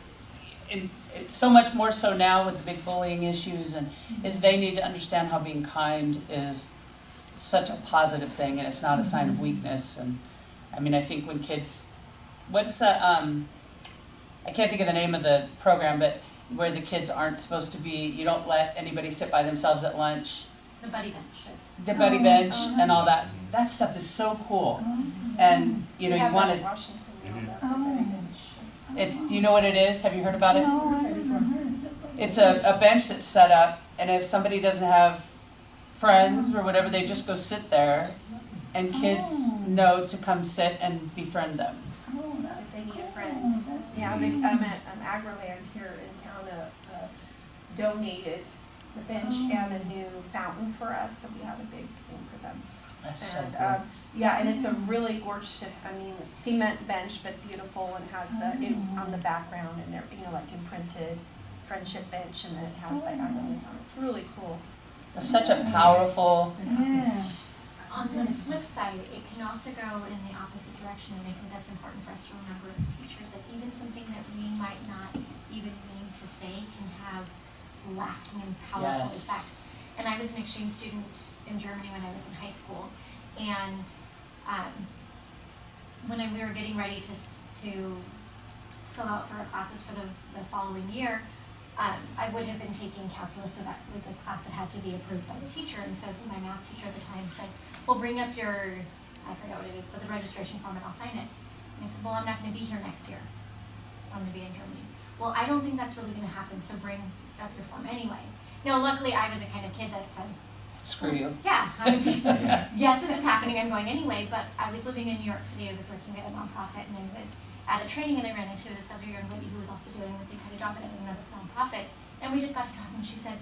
it's so much more so now with the big bullying issues, and is they need to understand how being kind is such a positive thing, and it's not a sign of weakness. And I mean, I think when kids, what's the, I can't think of the name of the program, but where the kids aren't supposed to be, you don't let anybody sit by themselves at lunch, The buddy bench. the buddy bench and all that. That stuff is so cool. And, you know, you want to, Washington, it's, do you know what it is? Have you heard about it? No, I haven't heard. It's a bench that's set up, and if somebody doesn't have friends or whatever, they just go sit there, and kids know to come sit and befriend them. Oh, that's They need a cool. friend. That's Yeah, neat. Agroland here in town donated the bench and a new fountain for us, so we have a big thing for them. That's so And, cool. yeah, and it's a really gorgeous, cement bench, but beautiful, and has on the background, and they're, like imprinted friendship bench, and then it has like Agroland on it. It's really cool. It's such a powerful, Yes. On the flip side, it can also go in the opposite direction, and I think that's important for us to remember as teachers, that even something that we might not even mean to say can have lasting and powerful Yes. effects. And I was an exchange student in Germany when I was in high school, and when we were getting ready to fill out for our classes for the following year, I would have been taking calculus, so that was a class that had to be approved by the teacher, and so my math teacher at the time said, well, bring up your, I forget what it is, but the registration form and I'll sign it. And I said, well, I'm not gonna be here next year. I'm gonna be in Germany. Well, I don't think that's really gonna happen, so bring up your form anyway. Now, luckily, I was the kind of kid that said, screw you. yeah, yes, this is happening, I'm going anyway, but I was living in New York City, I was working at a nonprofit, and I was at a training, and I ran into this other young lady who was also doing the same kind of job at another nonprofit, and we just got to talking, and she said,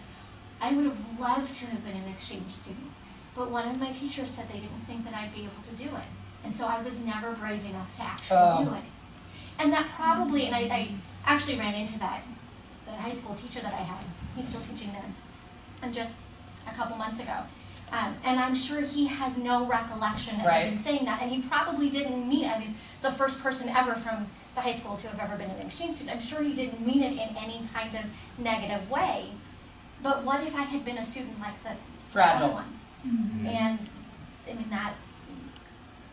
I would have loved to have been an exchange student, but one of my teachers said they didn't think that I'd be able to do it, and so I was never brave enough to actually do it. And that probably, and I actually ran into that, the high school teacher that I had, he's still teaching there, and just a couple months ago. And I'm sure he has no recollection of Right. even saying that, and he probably didn't mean it. I was the first person ever from the high school to have ever been an exchange student. I'm sure he didn't mean it in any kind of negative way. But what if I had been a student like the Fragile. other one? And I mean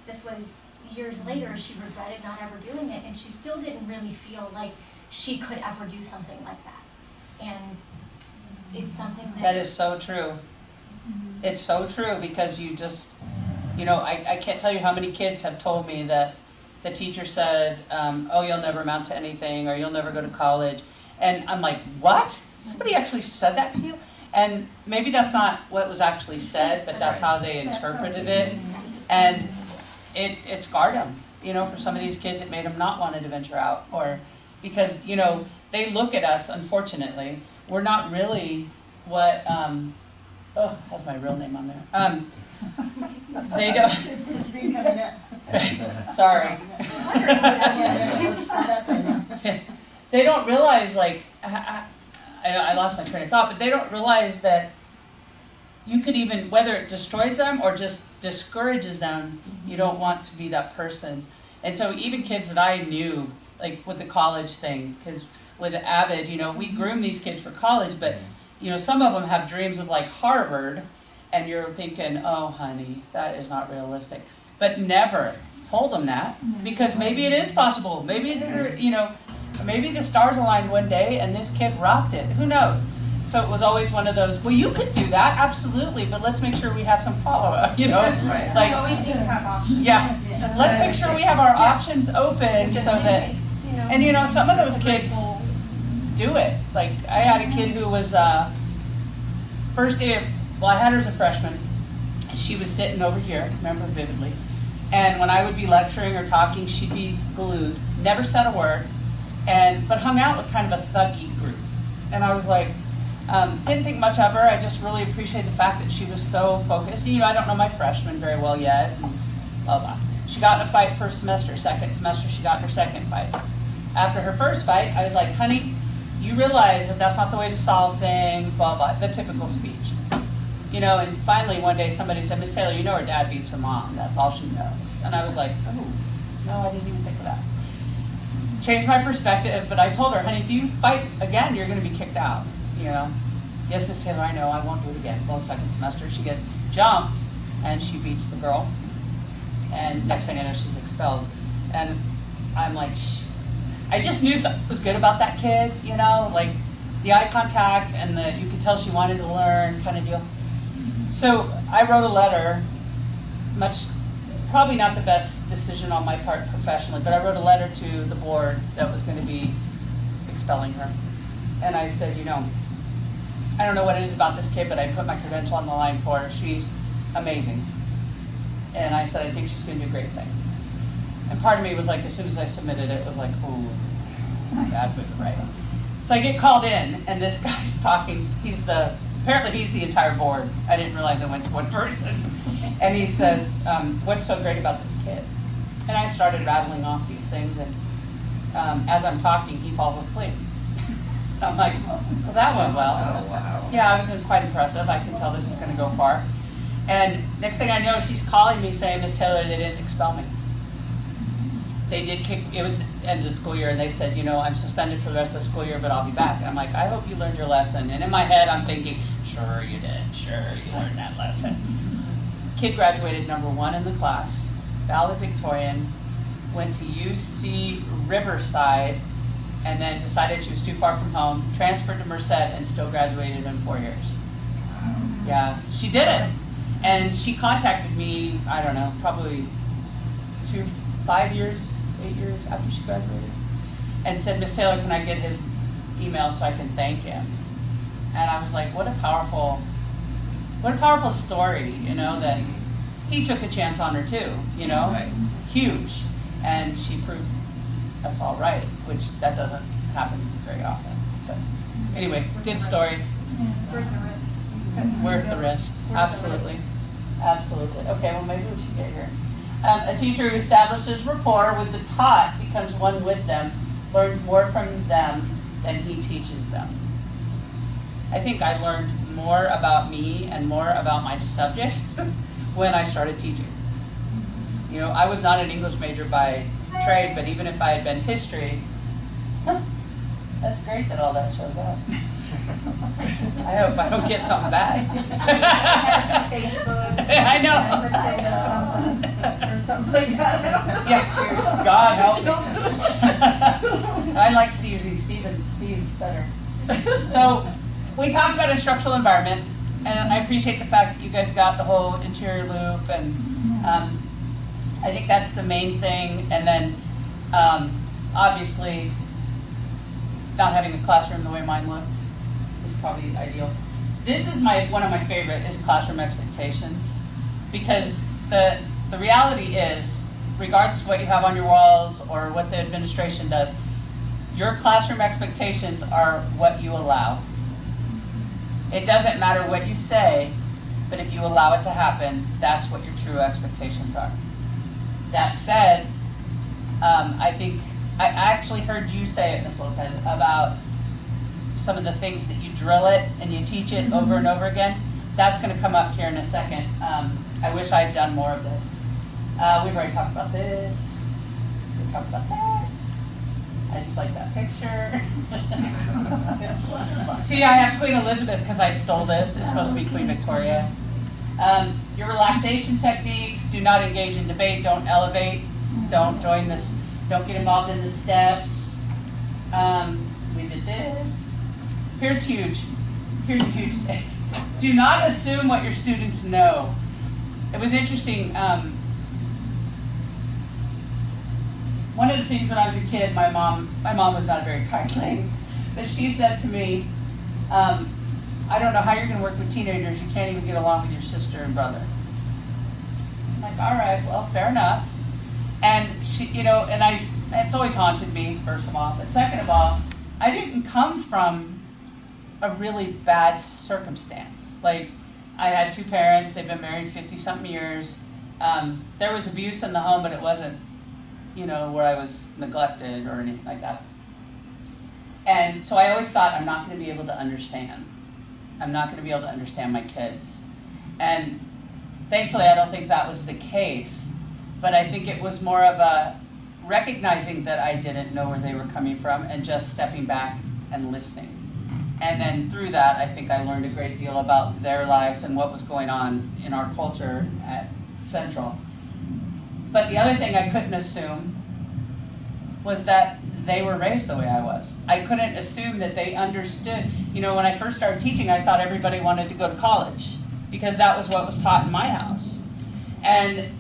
this was years later, she regretted not ever doing it, and she still didn't really feel like she could ever do something like that. And it's something That is so true. It's so true, because you just, I can't tell you how many kids have told me that the teacher said, oh, you'll never amount to anything, or you'll never go to college. And I'm like, what? Somebody actually said that to you? And maybe that's not what was actually said, but that's how they interpreted it. And it scarred them. For some of these kids, it made them not want to venture out, or because, they look at us, unfortunately, we're not really what, has my real name on there. They don't, It's been coming up. sorry. Yeah. They don't realize, I lost my train of thought, but they don't realize that you could even, whether it destroys them or just discourages them, you don't want to be that person. And so even kids that I knew, like with the college thing, because with Avid, we groom these kids for college, but, some of them have dreams of like Harvard, and you're thinking, oh, honey, that is not realistic. But never told them that, because maybe it is possible. Maybe they're, maybe the stars aligned one day and this kid rocked it. Who knows? So it was always one of those, well, you could do that, absolutely, but let's make sure we have some follow-up, We Like, always need to have options. yeah, let's make sure we have our options open Just so in that, case, and some of those kids do it. Like, I had a kid who was, first day of, I had her as a freshman, and she was sitting over here, I can remember vividly, and when I would be lecturing or talking, she'd be glued, never said a word, but hung out with kind of a thuggy group. And I was like, didn't think much of her, I just really appreciate the fact that she was so focused. I don't know my freshman very well yet, and blah, blah. She got in a fight first semester, second semester, she got in her second fight. After her first fight, I was like, honey, you realize that that's not the way to solve things, blah, blah, the typical speech. And finally one day somebody said, Miss Taylor, her dad beats her mom, that's all she knows. And I was like, oh, no, I didn't even think of that. changed my perspective, but I told her, honey, if you fight again, you're gonna be kicked out, you know? Yes, Miss Taylor, I know, I won't do it again. Well, second semester, she gets jumped, and she beats the girl. And next thing I know, she's expelled. And I'm like, I just knew something was good about that kid, you know? Like, the eye contact, and you could tell she wanted to learn kind of deal. So I wrote a letter, probably not the best decision on my part professionally, but I wrote a letter to the board that was going to be expelling her. And I said, you know, I don't know what it is about this kid, but I put my credential on the line for her. She's amazing. And I said, I think she's going to do great things. And part of me was like, as soon as I submitted it, was like, ooh, bad move, right? So I get called in, and this guy's talking. Apparently he's the entire board. I didn't realize I went to one person. And he says, what's so great about this kid? And I started rattling off these things, and as I'm talking, he falls asleep. I'm like, well, that went well. Oh, wow. Yeah, I was quite impressive. I can tell this is going to go far. And next thing I know, she's calling me saying, Miss Taylor, they didn't expel me. They did it was the end of the school year, and they said, you know, I'm suspended for the rest of the school year, but I'll be back. And I'm like, I hope you learned your lesson. And in my head, I'm thinking, sure you did. Sure, you learned that lesson. Kid graduated #1 in the class, valedictorian, went to UC Riverside, and then decided she was too far from home, transferred to Merced, and still graduated in 4 years. Yeah, she did it. And she contacted me, I don't know, probably 8 years after she graduated, and said, Miss Taylor, can I get his email so I can thank him? And I was like, what a powerful story, you know, that he took a chance on her too, you know, Right. Huge. And she proved us all right, which that doesn't happen very often. But anyway, good story. It's worth the risk. Worth the risk, It's worth the absolutely. risk. Absolutely. Okay, well, maybe we should get here. A teacher who establishes rapport with the taught becomes one with them, learns more from them than he teaches them. I think I learned more about me and more about my subject when I started teaching. You know, I was not an English major by trade, but even if I had been history, that's great that all that shows up. I hope I don't get something bad. Facebook. I know. Or something like that. Yeah, God help me. I like Steve's better. So, we talked about instructional environment, and I appreciate the fact that you guys got the whole interior loop, and I think that's the main thing. And then, obviously, not having a classroom the way mine looked is probably ideal. This is one of my favorite is classroom expectations, because the reality is, regardless of what you have on your walls or what the administration does, your classroom expectations are what you allow. It doesn't matter what you say, but if you allow it to happen, that's what your true expectations are. That said, I think I actually heard you say it, Ms. Lopez, about some of the things that you drill it and you teach it over and over again. That's going to come up here in a second. I wish I had done more of this. We've already talked about this. We talked about that. I just like that picture. See, I have Queen Elizabeth because I stole this. It's supposed to be Queen Victoria. Your relaxation techniques: do not engage in debate, don't elevate, don't join this, don't get involved in the steps. We did this. Here's huge. Here's a huge thing. Do not assume what your students know. It was interesting. One of the things when I was a kid, my mom was not a very kind lady, but she said to me, I don't know how you're going to work with teenagers. You can't even get along with your sister and brother. I'm like, all right, well, fair enough. And she, you know, and it's always haunted me, first of all. But second of all, I didn't come from a really bad circumstance. Like, I had two parents. They've been married 50-something years. There was abuse in the home, but it wasn't, you know, where I was neglected or anything like that. And so I always thought, I'm not going to be able to understand. I'm not going to be able to understand my kids. And thankfully, I don't think that was the case. But I think it was more of a, recognizing that I didn't know where they were coming from and just stepping back and listening. And then through that, I think I learned a great deal about their lives and what was going on in our culture at Central. But the other thing I couldn't assume was that they were raised the way I was. I couldn't assume that they understood. You know, when I first started teaching, I thought everybody wanted to go to college because that was what was taught in my house. And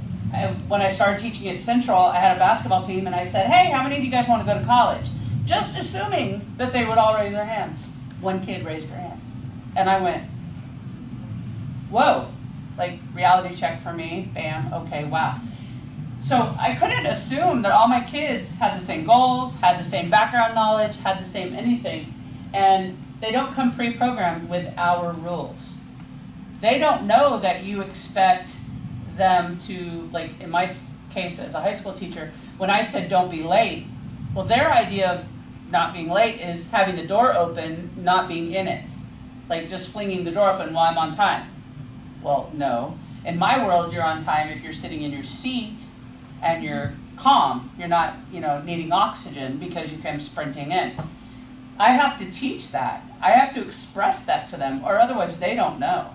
when I started teaching at Central, I had a basketball team and I said, hey, how many of you guys want to go to college? Just assuming that they would all raise their hands. One kid raised her hand. And I went, whoa, like reality check for me, bam, okay, wow. So I couldn't assume that all my kids had the same goals, had the same background knowledge, had the same anything. And they don't come pre-programmed with our rules. They don't know that you expect them to, like in my case as a high school teacher, when I said don't be late, well, their idea of not being late is having the door open, not being in it. Like just flinging the door open while I'm on time. Well, no. In my world, you're on time if you're sitting in your seat and you're calm. You're not, needing oxygen because you came sprinting in. I have to teach that. I have to express that to them, or otherwise they don't know.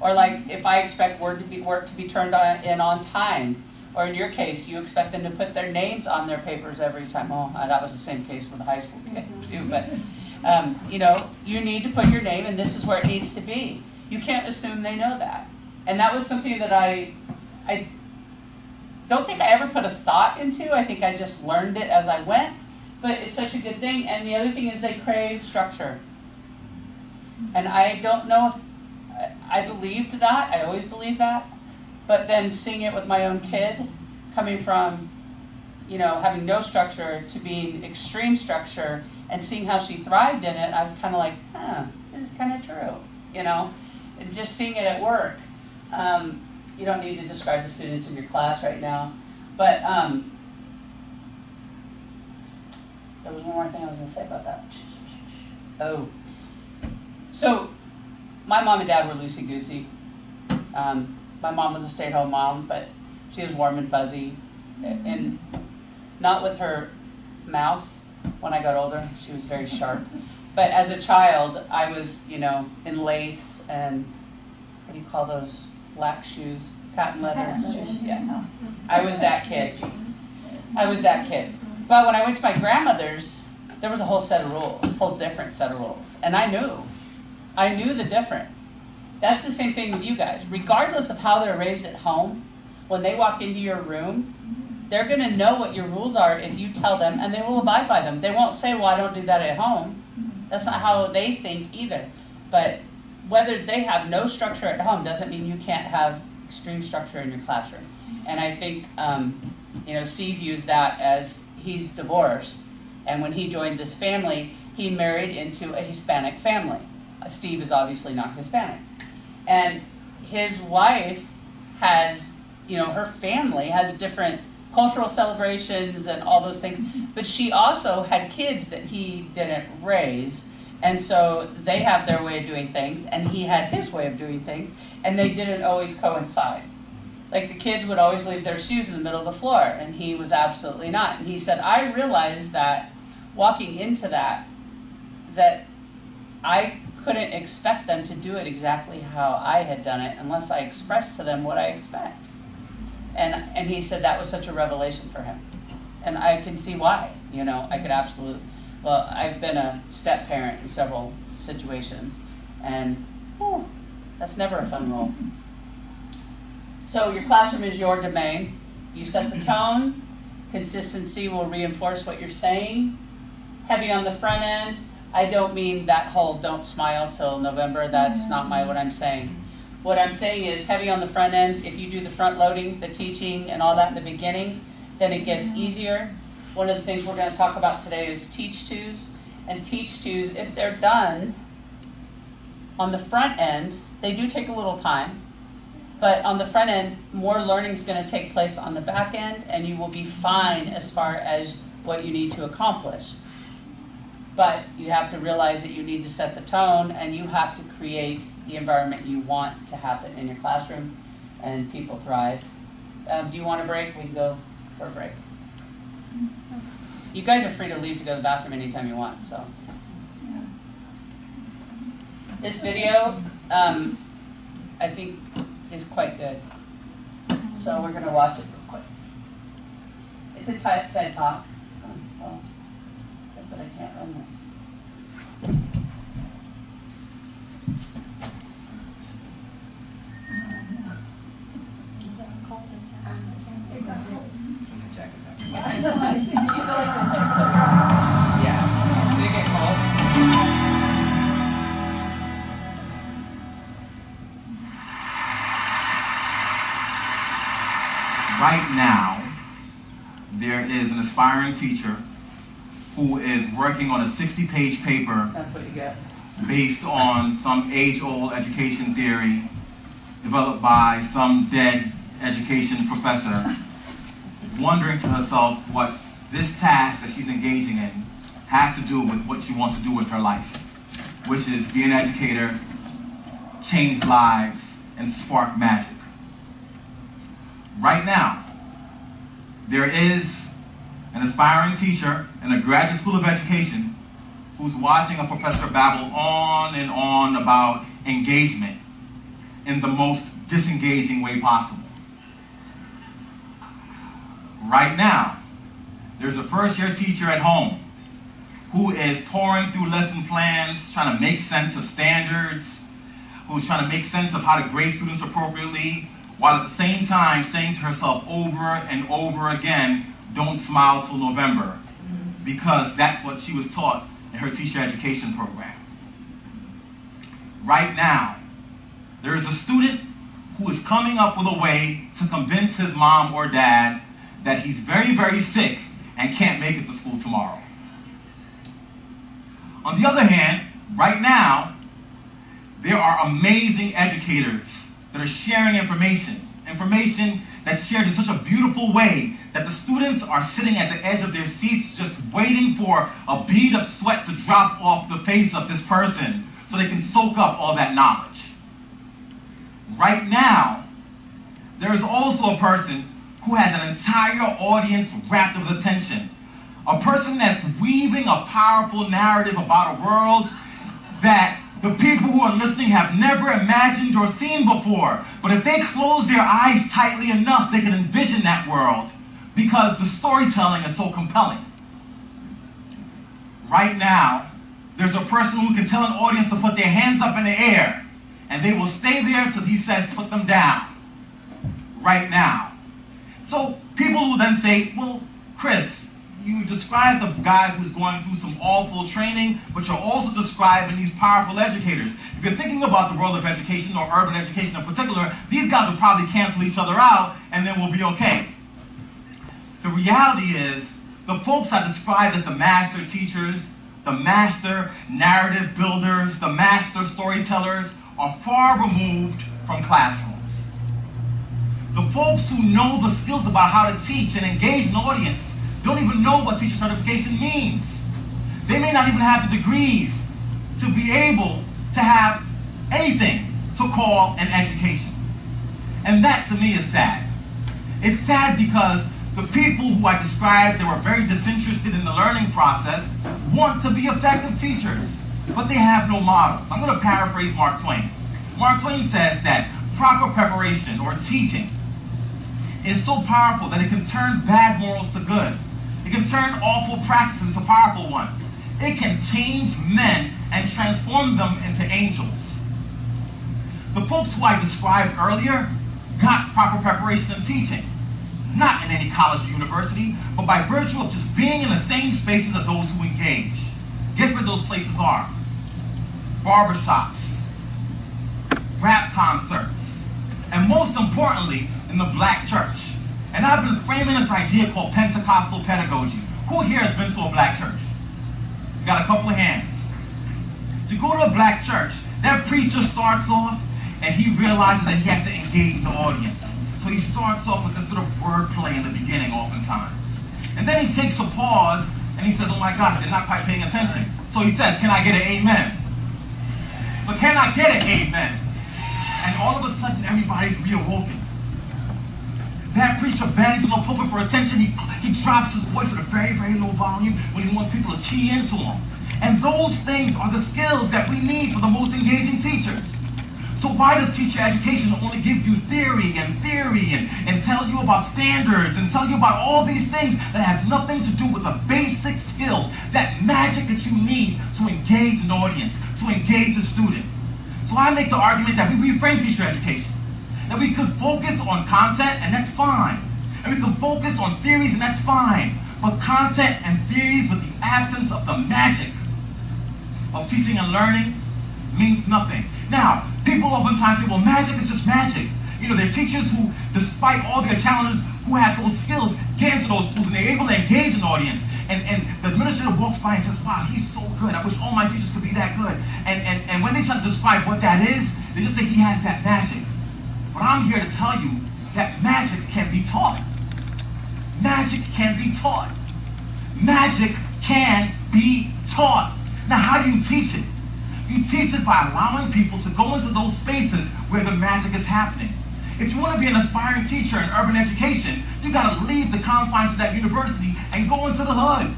Or like if I expect work to be turned in on time, or in your case, you expect them to put their names on their papers every time. Oh, that was the same case for the high school kid too. But you need to put your name, and this is where it needs to be. You can't assume they know that. And that was something that I don't think I ever put a thought into. I think I just learned it as I went. But it's such a good thing. And the other thing is they crave structure. And I don't know if I believed that. I always believed that. But then seeing it with my own kid, coming from, having no structure to being extreme structure, and seeing how she thrived in it, I was kind of like, this is kind of true, And just seeing it at work. You don't need to describe the students in your class right now, but there was one more thing I was going to say about that. Oh, so my mom and dad were loosey-goosey. My mom was a stay-at-home mom, but she was warm and fuzzy, and not with her mouth. When I got older, she was very sharp. But as a child, I was, in lace and what do you call those black shoes? Cotton leather shoes. Yeah, I was that kid. But when I went to my grandmother's, there was a whole set of rules, whole different set of rules, and I knew the difference. That's the same thing with you guys. Regardless of how they're raised at home, when they walk into your room, they're going to know what your rules are if you tell them, and they will abide by them. They won't say, well, I don't do that at home. That's not how they think either. But whether they have no structure at home doesn't mean you can't have extreme structure in your classroom. And I think, Steve used that as he's divorced. And when he joined this family, he married into a Hispanic family. Steve is obviously not Hispanic. And his wife has, her family has different cultural celebrations and all those things, but she also had kids that he didn't raise, and so they have their way of doing things, and he had his way of doing things, and they didn't always coincide. Like the kids would always leave their shoes in the middle of the floor, and he was absolutely not. And he said, I realized that walking into that I couldn't expect them to do it exactly how I had done it unless I expressed to them what I expect. And he said that was such a revelation for him. And I can see why, I could absolutely, well, I've been a step parent in several situations, and that's never a fun role. So your classroom is your domain. You set the tone. Consistency will reinforce what you're saying. Heavy on the front end. I don't mean that whole don't smile till November. That's not what I'm saying. What I'm saying is heavy on the front end. If you do the front loading, the teaching, and all that in the beginning, then it gets easier. One of the things we're going to talk about today is teach-tos. And teach-tos, if they're done on the front end, they do take a little time. But on the front end, more learning is going to take place on the back end, and you will be fine as far as what you need to accomplish. But you have to realize that you need to set the tone, and you have to create the environment you want to happen in your classroom, and people thrive. Do you want a break? We can go for a break. You guys are free to leave to go to the bathroom anytime you want, so. This video, I think is quite good. So we're gonna watch it real quick. It's a TED Talk. Oh, but I can't run this. Check it out. Yeah. Yeah. Did it get cold? Right now, there is an aspiring teacher who is working on a 60-page paper That's what you get. based on some age-old education theory developed by some dead education professor, wondering to herself what this task that she's engaging in has to do with what she wants to do with her life, which is be an educator, change lives, and spark magic. Right now, there is an aspiring teacher in a graduate school of education who's watching a professor babble on and on about engagement in the most disengaging way possible. Right now, there's a first-year teacher at home who is pouring through lesson plans, trying to make sense of standards, who's trying to make sense of how to grade students appropriately, while at the same time saying to herself over and over again, don't smile till November, because that's what she was taught in her teacher education program. Right now, there is a student who is coming up with a way to convince his mom or dad that he's very, very sick and can't make it to school tomorrow. On the other hand, right now, there are amazing educators that are sharing information that's shared in such a beautiful way that the students are sitting at the edge of their seats just waiting for a bead of sweat to drop off the face of this person so they can soak up all that knowledge. Right now, there is also a person who has an entire audience wrapped with attention. A person that's weaving a powerful narrative about a world that the people who are listening have never imagined or seen before. But if they close their eyes tightly enough, they can envision that world because the storytelling is so compelling. Right now, there's a person who can tell an audience to put their hands up in the air, and they will stay there till he says put them down. Right now. So people will then say, well, Chris, you described the guy who's going through some awful training, but you're also describing these powerful educators. If you're thinking about the world of education, or urban education in particular, these guys will probably cancel each other out, and then we'll be okay. The reality is, the folks I described as the master teachers, the master narrative builders, the master storytellers, are far removed from classrooms. The folks who know the skills about how to teach and engage an audience don't even know what teacher certification means. They may not even have the degrees to be able to have anything to call an education. And that to me is sad. It's sad because the people who I described that were very disinterested in the learning process want to be effective teachers, but they have no models. I'm going to paraphrase Mark Twain. Mark Twain says that proper preparation or teaching is so powerful that it can turn bad morals to good. It can turn awful practices into powerful ones. It can change men and transform them into angels. The folks who I described earlier got proper preparation in teaching, not in any college or university, but by virtue of just being in the same spaces as those who engage. Guess where those places are? Barbershops, rap concerts, and most importantly, in the black church. And I've been framing this idea called Pentecostal pedagogy. Who here has been to a black church? Got a couple of hands. To go to a black church, that preacher starts off and he realizes that he has to engage the audience. So he starts off with this sort of wordplay in the beginning oftentimes. And then he takes a pause and he says, oh my gosh, they're not quite paying attention. So he says, can I get an amen? But can I get an amen? And all of a sudden everybody's reawoken. That preacher bangs on the pulpit for attention. He drops his voice at a very, very low volume when he wants people to key into him. And those things are the skills that we need for the most engaging teachers. So why does teacher education only give you theory and tell you about standards and tell you about all these things that have nothing to do with the basic skills, that magic that you need to engage an audience, to engage a student? So I make the argument that we reframe teacher education. That we could focus on content, and that's fine. And we can focus on theories, and that's fine. But content and theories with the absence of the magic of teaching and learning means nothing. Now, people oftentimes say, well, magic is just magic. You know, there are teachers who, despite all their challenges, who have those skills, get into those schools, and they're able to engage an audience. And the administrator walks by and says, wow, he's so good. I wish all my teachers could be that good. And when they try to describe what that is, they just say he has that magic. But I'm here to tell you that magic can be taught. Magic can be taught. Magic can be taught. Now, how do you teach it? You teach it by allowing people to go into those spaces where the magic is happening. If you want to be an aspiring teacher in urban education, you got to leave the confines of that university and go into the hood.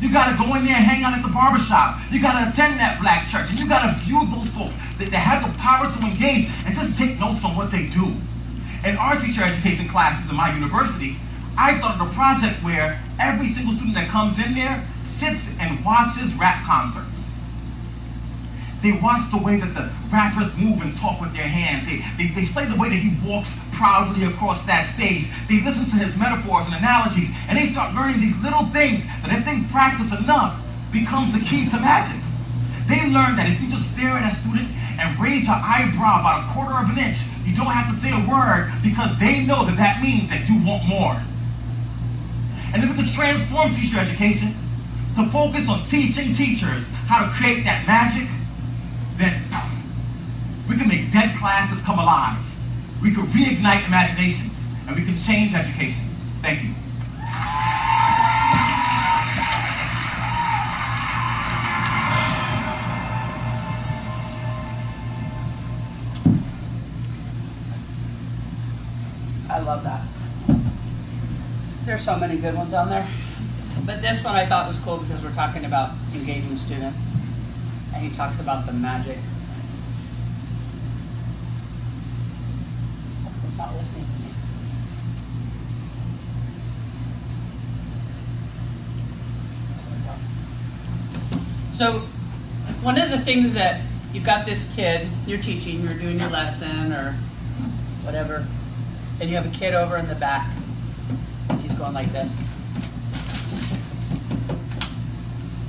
You got to go in there and hang out at the barbershop. You got to attend that black church, and you got to view those folks that have the power to engage and just take notes on what they do. In our teacher education classes in my university, I started a project where every single student that comes in there sits and watches rap concerts. They watch the way that the rappers move and talk with their hands. They study the way that he walks proudly across that stage. They listen to his metaphors and analogies, and they start learning these little things that if they practice enough, becomes the key to magic. They learn that if you just stare at a student and raise your eyebrow about 1/4 of an inch, you don't have to say a word because they know that that means that you want more. And if we could transform teacher education to focus on teaching teachers how to create that magic, then we can make dead classes come alive. We can reignite imaginations, and we can change education. Thank you. I love that. There's so many good ones on there. But this one I thought was cool because we're talking about engaging students. And he talks about the magic. It's not listening to me. So, one of the things that you've got this kid, you're teaching, you're doing your lesson or whatever, and you have a kid over in the back. He's going like this.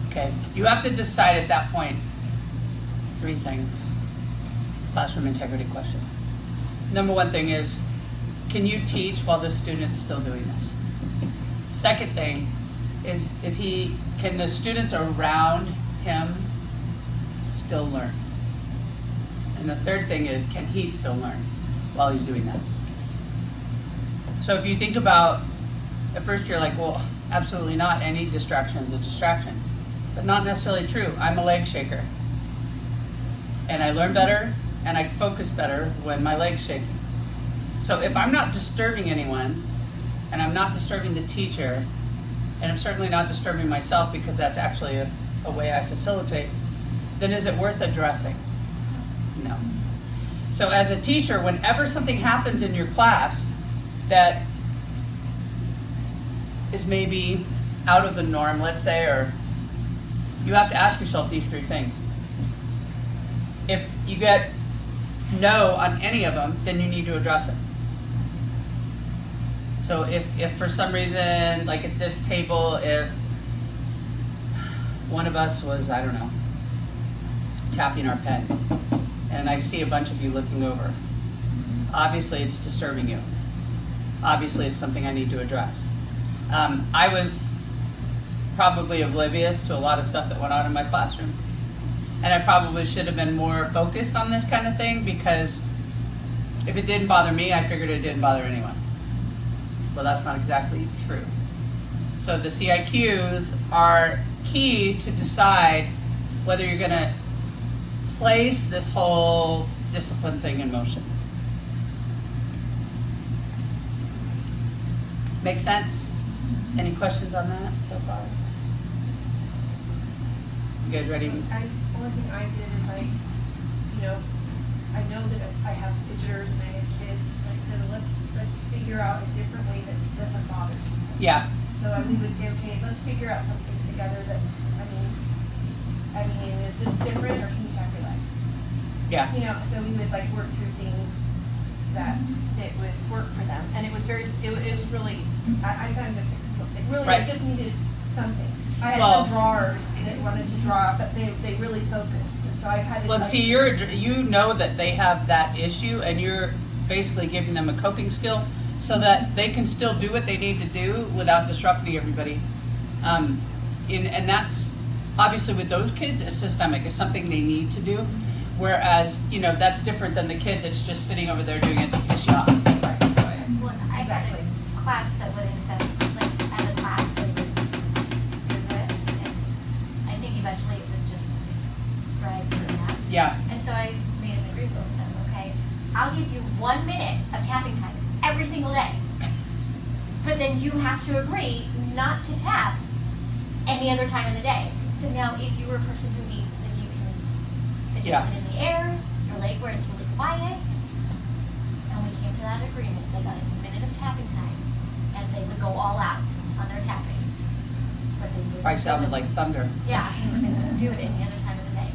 Okay, you have to decide at that point 3 things. Classroom integrity question. Number 1 thing is, can you teach while this student's still doing this? Second thing is can the students around him still learn? And the third thing is, can he still learn while he's doing that? So if you think about, at first you're like, well, absolutely not. Any distraction is a distraction. But not necessarily true. I'm a leg shaker. And I learn better and I focus better when my leg's shaking. So if I'm not disturbing anyone, and I'm not disturbing the teacher, and I'm certainly not disturbing myself because that's actually a way I facilitate, then is it worth addressing? No. So as a teacher, whenever something happens in your class that is maybe out of the norm, let's say, or you have to ask yourself these 3 things. If you get no on any of them, then you need to address it. So if for some reason, like at this table, if one of us was, I don't know, tapping our pen, and I see a bunch of you looking over, obviously it's disturbing you. Obviously it's something I need to address. I was probably oblivious to a lot of stuff that went on in my classroom. And I probably should have been more focused on this kind of thing because if it didn't bother me, I figured it didn't bother anyone. Well, that's not exactly true. So the CIQs are key to decide whether you're going to place this whole discipline thing in motion. Make sense? Any questions on that so far? You guys ready? One thing I did is I know that I have fidgeters and I have kids, and I said, let's figure out a different way that doesn't bother someone. Yeah. So we would say, okay, let's figure out something together that, I mean, is this different or can you tap your leg? Yeah. So we would like work through things that it would work for them, and it was very, it was really, I found this, it really, Right. it just needed something. I had Well- some drawers that wanted to draw, but they really focused, and so I had to. Well, see, you know that they have that issue, and you're basically giving them a coping skill so that they can still do what they need to do without disrupting everybody. And that's, obviously with those kids, it's systemic. It's something they need to do. Whereas, that's different than the kid that's just sitting over there doing it to piss you off. Well, I had Exactly. a class that would insist, like, as a class, they would do this, and I think eventually it was just drag through that. Yeah. And so I made an agreement with them, okay, I'll give you 1 minute of tapping time every single day. But then you have to agree not to tap any other time in the day. So now if you were a person who needs, that you can fidget Yeah. it in the air, your leg where it's really quiet, and we came to that agreement, they got a minute of tapping time, and they would go all out on their tapping. But they would. Probably sounded like thunder. Yeah, they were gonna do it any other time of the day.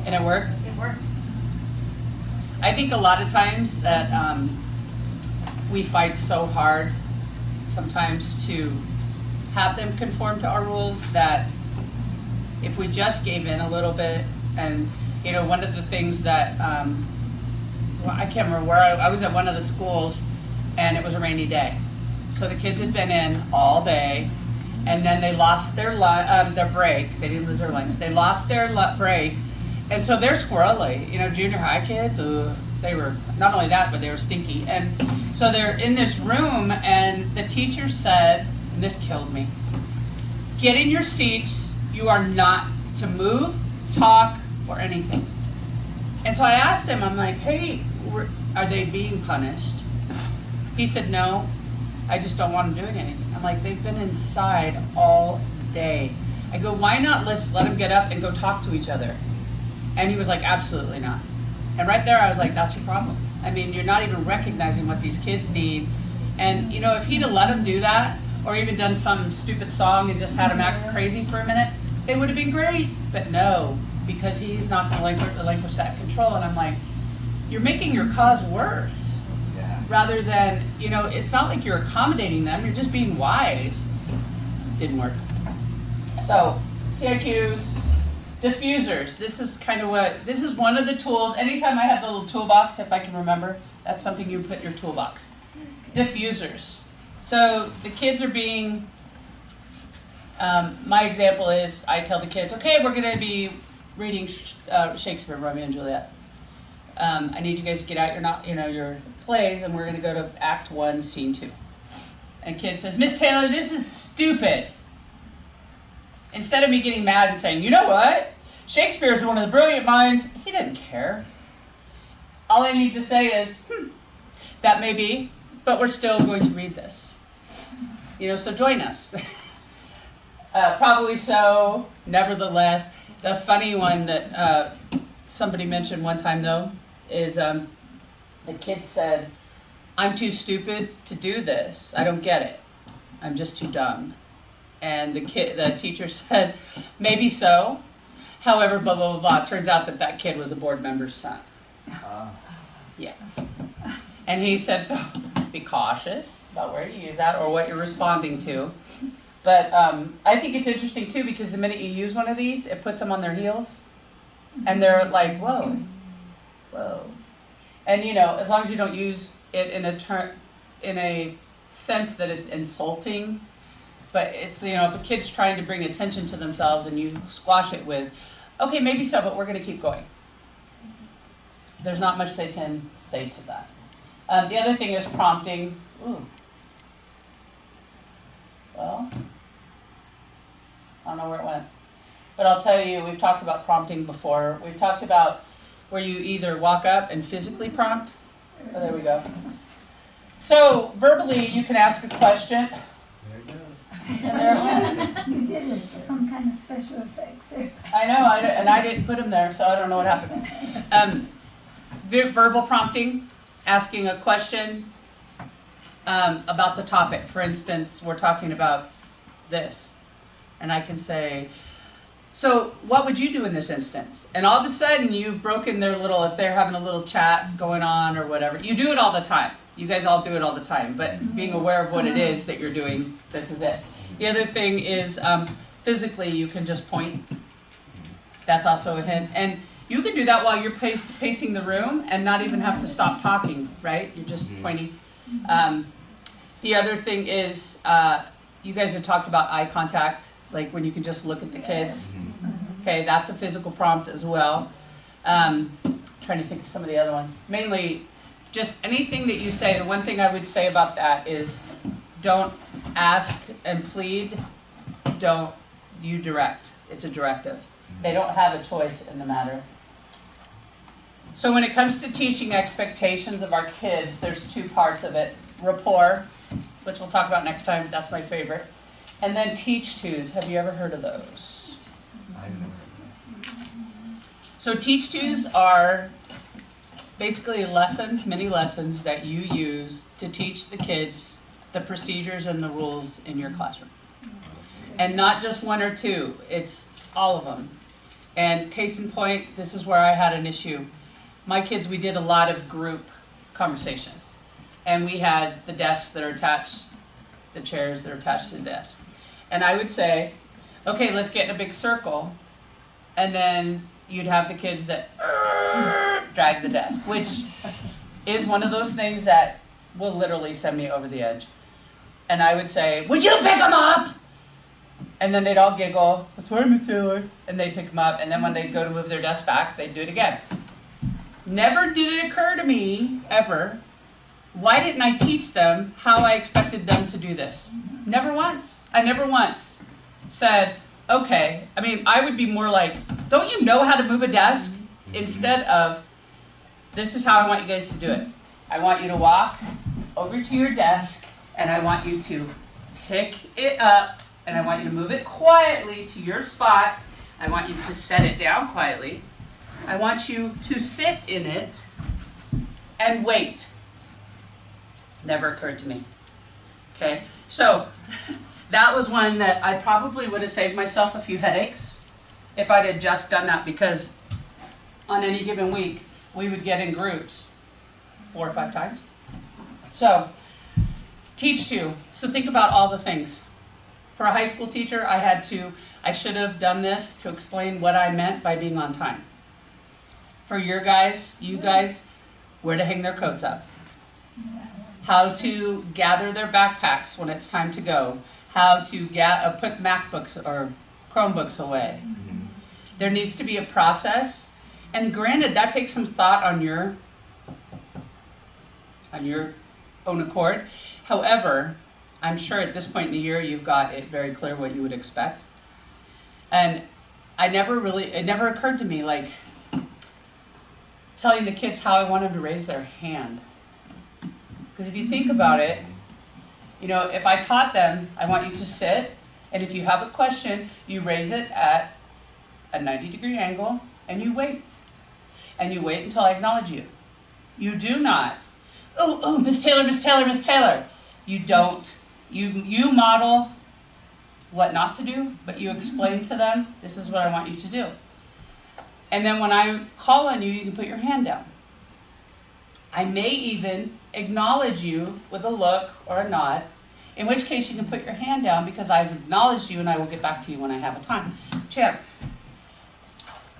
And it worked? It worked. I think a lot of times that we fight so hard sometimes to have them conform to our rules that if we just gave in a little bit, and one of the things that I can't remember where I was at one of the schools, and it was a rainy day, so the kids had been in all day, and then they lost their break. They didn't lose their lunch. They lost their break, and so they're squirrely. Junior high kids, they were not only that, but they were stinky. And so they're in this room, and the teacher said, and this killed me, "Get in your seats. You are not to move, talk, or anything." And so I asked him, I'm like, "Hey, are they being punished?" He said, "No, I just don't want them doing anything." I'm like, "They've been inside all day." I go, "Why not let them get up and go talk to each other?" And he was like, "Absolutely not." And right there I was like, that's your problem. I mean, you're not even recognizing what these kids need. And if he'd have let them do that, or even done some stupid song and just had them act crazy for a minute, it would have been great. But no, because he's not going to relinquish that control. And I'm like, you're making your cause worse. Yeah. Rather than, it's not like you're accommodating them, you're just being wise. Didn't work. So, CIQs, diffusers. This is one of the tools. Anytime I have the little toolbox, if I can remember, that's something you put in your toolbox. Diffusers. So the kids are being, my example is, I tell the kids, okay, we're going to be reading Shakespeare, Romeo and Juliet. I need you guys to get out your plays, and we're going to go to Act 1, Scene 2. And kid says, "Miss Taylor, this is stupid." Instead of me getting mad and saying, "You know what? Shakespeare is one of the brilliant minds," he didn't care. All I need to say is, that may be, but we're still going to read this. So join us. Probably so, nevertheless. The funny one that somebody mentioned one time, though, is the kid said, "I'm too stupid to do this. I don't get it. I'm just too dumb." And the teacher said, "Maybe so. However, blah, blah, blah, blah." Turns out that kid was a board member's son. Yeah. And he said, so be cautious about where you use that or what you're responding to. But I think it's interesting, too, because the minute you use one of these, it puts them on their heels. And they're like, whoa, whoa. And, as long as you don't use it in a sense that it's insulting, but it's, if a kid's trying to bring attention to themselves and you squash it with, okay, maybe so, but we're going to keep going. There's not much they can say to that. The other thing is prompting. Ooh. Well, I don't know where it went. But I'll tell you, we've talked about prompting before. We've talked about where you either walk up and physically prompt. Oh, there we go. So verbally, you can ask a question. There it goes. And there, You did it, some kind of special effects there. I know, and I didn't put them there, so I don't know what happened. Verbal prompting, asking a question about the topic. For instance, we're talking about this, and I can say, so what would you do in this instance? And all of a sudden, you've broken their little, if they're having a little chat going on or whatever. You do it all the time. You guys all do it all the time, but being aware of what it is that you're doing, this is it. The other thing is physically, you can just point. That's also a hint. And you can do that while you're pacing the room and not even have to stop talking, right? You're just pointing. The other thing is, you guys have talked about eye contact, like when you can just look at the kids. Okay, that's a physical prompt as well. Trying to think of some of the other ones. Mainly, just anything that you say. The one thing I would say about that is, don't ask and plead. You direct. It's a directive. They don't have a choice in the matter. So when it comes to teaching expectations of our kids, there's two parts of it. Rapport, which we'll talk about next time. That's my favorite. And then teach tos. Have you ever heard of those? I've never heard of that. So teach tos are basically lessons, mini lessons that you use to teach the kids the procedures and the rules in your classroom. And not just one or two, it's all of them. And case in point, this is where I had an issue. My kids, we did a lot of group conversations. And we had the desks that are attached, the chairs that are attached to the desk. And I would say, okay, let's get in a big circle. And then you'd have the kids that drag the desk, which is one of those things that will literally send me over the edge. And I would say, would you pick them up? And then they'd all giggle, "What's wrong, Miss Taylor?" And they'd pick them up. And then when they'd go to move their desk back, they'd do it again. Never did it occur to me, ever, why didn't I teach them how I expected them to do this? Never once. I never once said, okay. I mean, I would be more like, don't you know how to move a desk? Instead of, this is how I want you guys to do it. I want you to walk over to your desk, and I want you to pick it up, and I want you to move it quietly to your spot. I want you to set it down quietly. I want you to sit in it and wait. Never occurred to me. Okay, so that was one that I probably would have saved myself a few headaches if I'd have just done that, because on any given week, we would get in groups 4 or 5 times. So, teach to. So think about all the things. For a high school teacher, I should have done this to explain what I meant by being on time. For you guys, where to hang their coats up. How to gather their backpacks when it's time to go. How to put MacBooks or Chromebooks away. There needs to be a process. And granted, that takes some thought on your own accord. However, I'm sure at this point in the year, you've got it very clear what you would expect. And it never occurred to me, like, telling the kids how I want them to raise their hand. Because if you think about it, if I taught them, I want you to sit, and if you have a question, you raise it at a 90-degree angle, and you wait. And you wait until I acknowledge you. You do not, oh, Miss Taylor, Miss Taylor, Miss Taylor. You don't. You model what not to do, but you explain to them, this is what I want you to do. And then when I call on you, you can put your hand down. I may even acknowledge you with a look or a nod, in which case you can put your hand down because I've acknowledged you and I will get back to you when I have a time. Champ,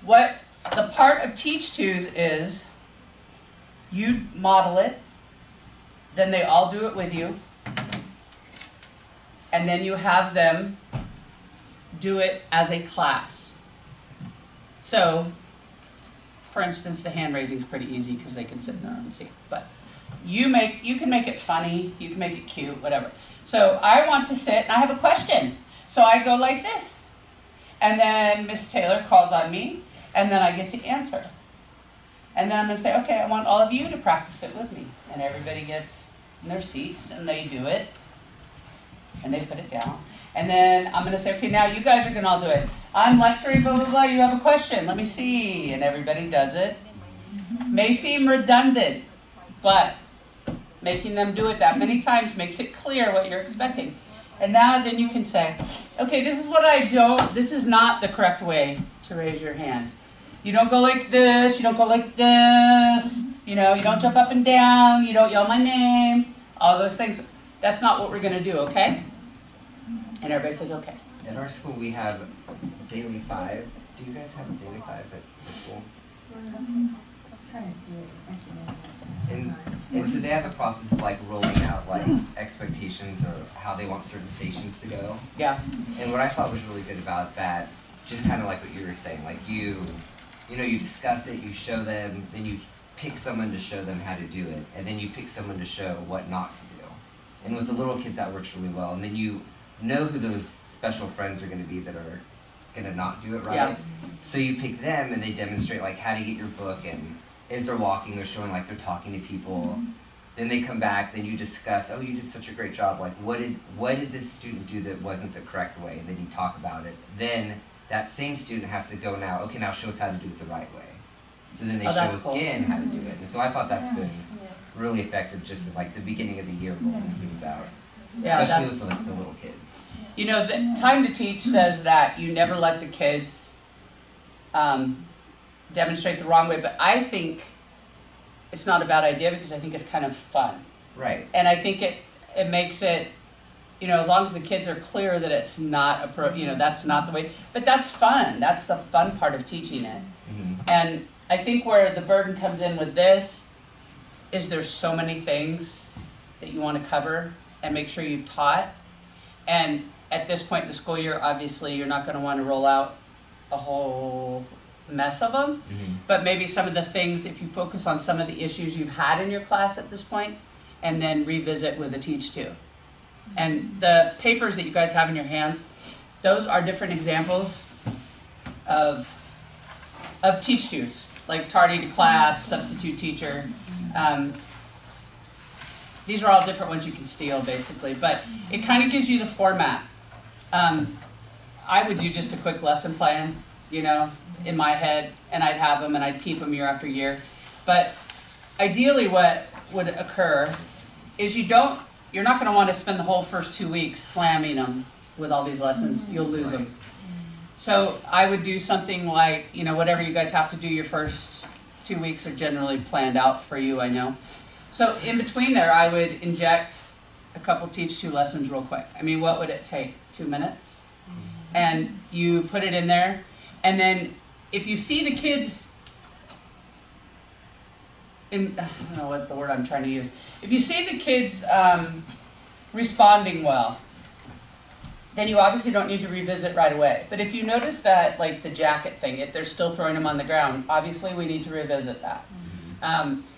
what the part of teach tos is, you model it, then they all do it with you, and then you have them do it as a class. So, for instance, the hand raising is pretty easy because they can sit in their own seat. But you can make it funny, you can make it cute, whatever. So I want to sit and I have a question. So I go like this. And then Miss Taylor calls on me, and then I get to answer. And then I'm going to say, okay, I want all of you to practice it with me. And everybody gets in their seats and they do it. And they put it down. And then I'm gonna say, okay, now you guys are gonna all do it. I'm lecturing, blah, blah, blah, you have a question, let me see. And everybody does it. May seem redundant, but making them do it that many times makes it clear what you're expecting. And now then you can say, okay, this is what I don't, this is not the correct way to raise your hand. You don't go like this, you don't go like this, you know, you don't jump up and down, you don't yell my name, all those things. That's not what we're gonna do, okay? And everybody says, okay. At our school, we have Daily 5. Do you guys have a Daily 5 at the school? I'm trying to do it. And so they have a process of like rolling out like expectations or how they want certain stations to go. Yeah. And what I thought was really good about that, just kind of like what you were saying, like you know, you discuss it, you show them, then you pick someone to show them how to do it, and then you pick someone to show what not to do. And with the little kids, that works really well. And then you know who those special friends are going to be that are going to not do it right. Yeah. So you pick them, and they demonstrate like how to get your book, and as they're walking, they're showing like they're talking to people. Then they come back, then you discuss, oh, you did such a great job. Like, what did this student do that wasn't the correct way? And then you talk about it. Then that same student has to go now, okay, now show us how to do it the right way. So then they show that's cool. again how to do it. And so I thought that's been Yeah. really effective just at like the beginning of the year rolling things out. Yeah, Especially that's, with like, the little kids. you know, the Time to Teach says that you never let the kids demonstrate the wrong way, but I think it's not a bad idea because I think it's kind of fun. Right. And I think it makes it, you know, as long as the kids are clear that it's not you know, that's not the way, but that's fun. That's the fun part of teaching it. Mm-hmm. And I think where the burden comes in with this is there's so many things that you want to cover and make sure you've taught. And at this point in the school year, obviously, you're not going to want to roll out a whole mess of them. Mm-hmm. But maybe some of the things, if you focus on some of the issues you've had in your class at this point, and then revisit with the Teach To. And the papers that you guys have in your hands, those are different examples of Teach To's, like tardy to class, substitute teacher. These are all different ones you can steal, basically, but it kind of gives you the format. I would do just a quick lesson plan, you know, in my head, and I'd have them and I'd keep them year after year. But ideally what would occur is you're not going to want to spend the whole first 2 weeks slamming them with all these lessons. You'll lose them. So I would do something like, you know, whatever you guys have to do your first 2 weeks are generally planned out for you, I know. So in between there, I would inject a couple Teach To lessons real quick. I mean, what would it take? 2 minutes? And you put it in there. And then if you see the kids, I don't know what the word I'm trying to use. If you see the kids responding well, then you obviously don't need to revisit right away. But if you notice that, like the jacket thing, if they're still throwing them on the ground, obviously we need to revisit that.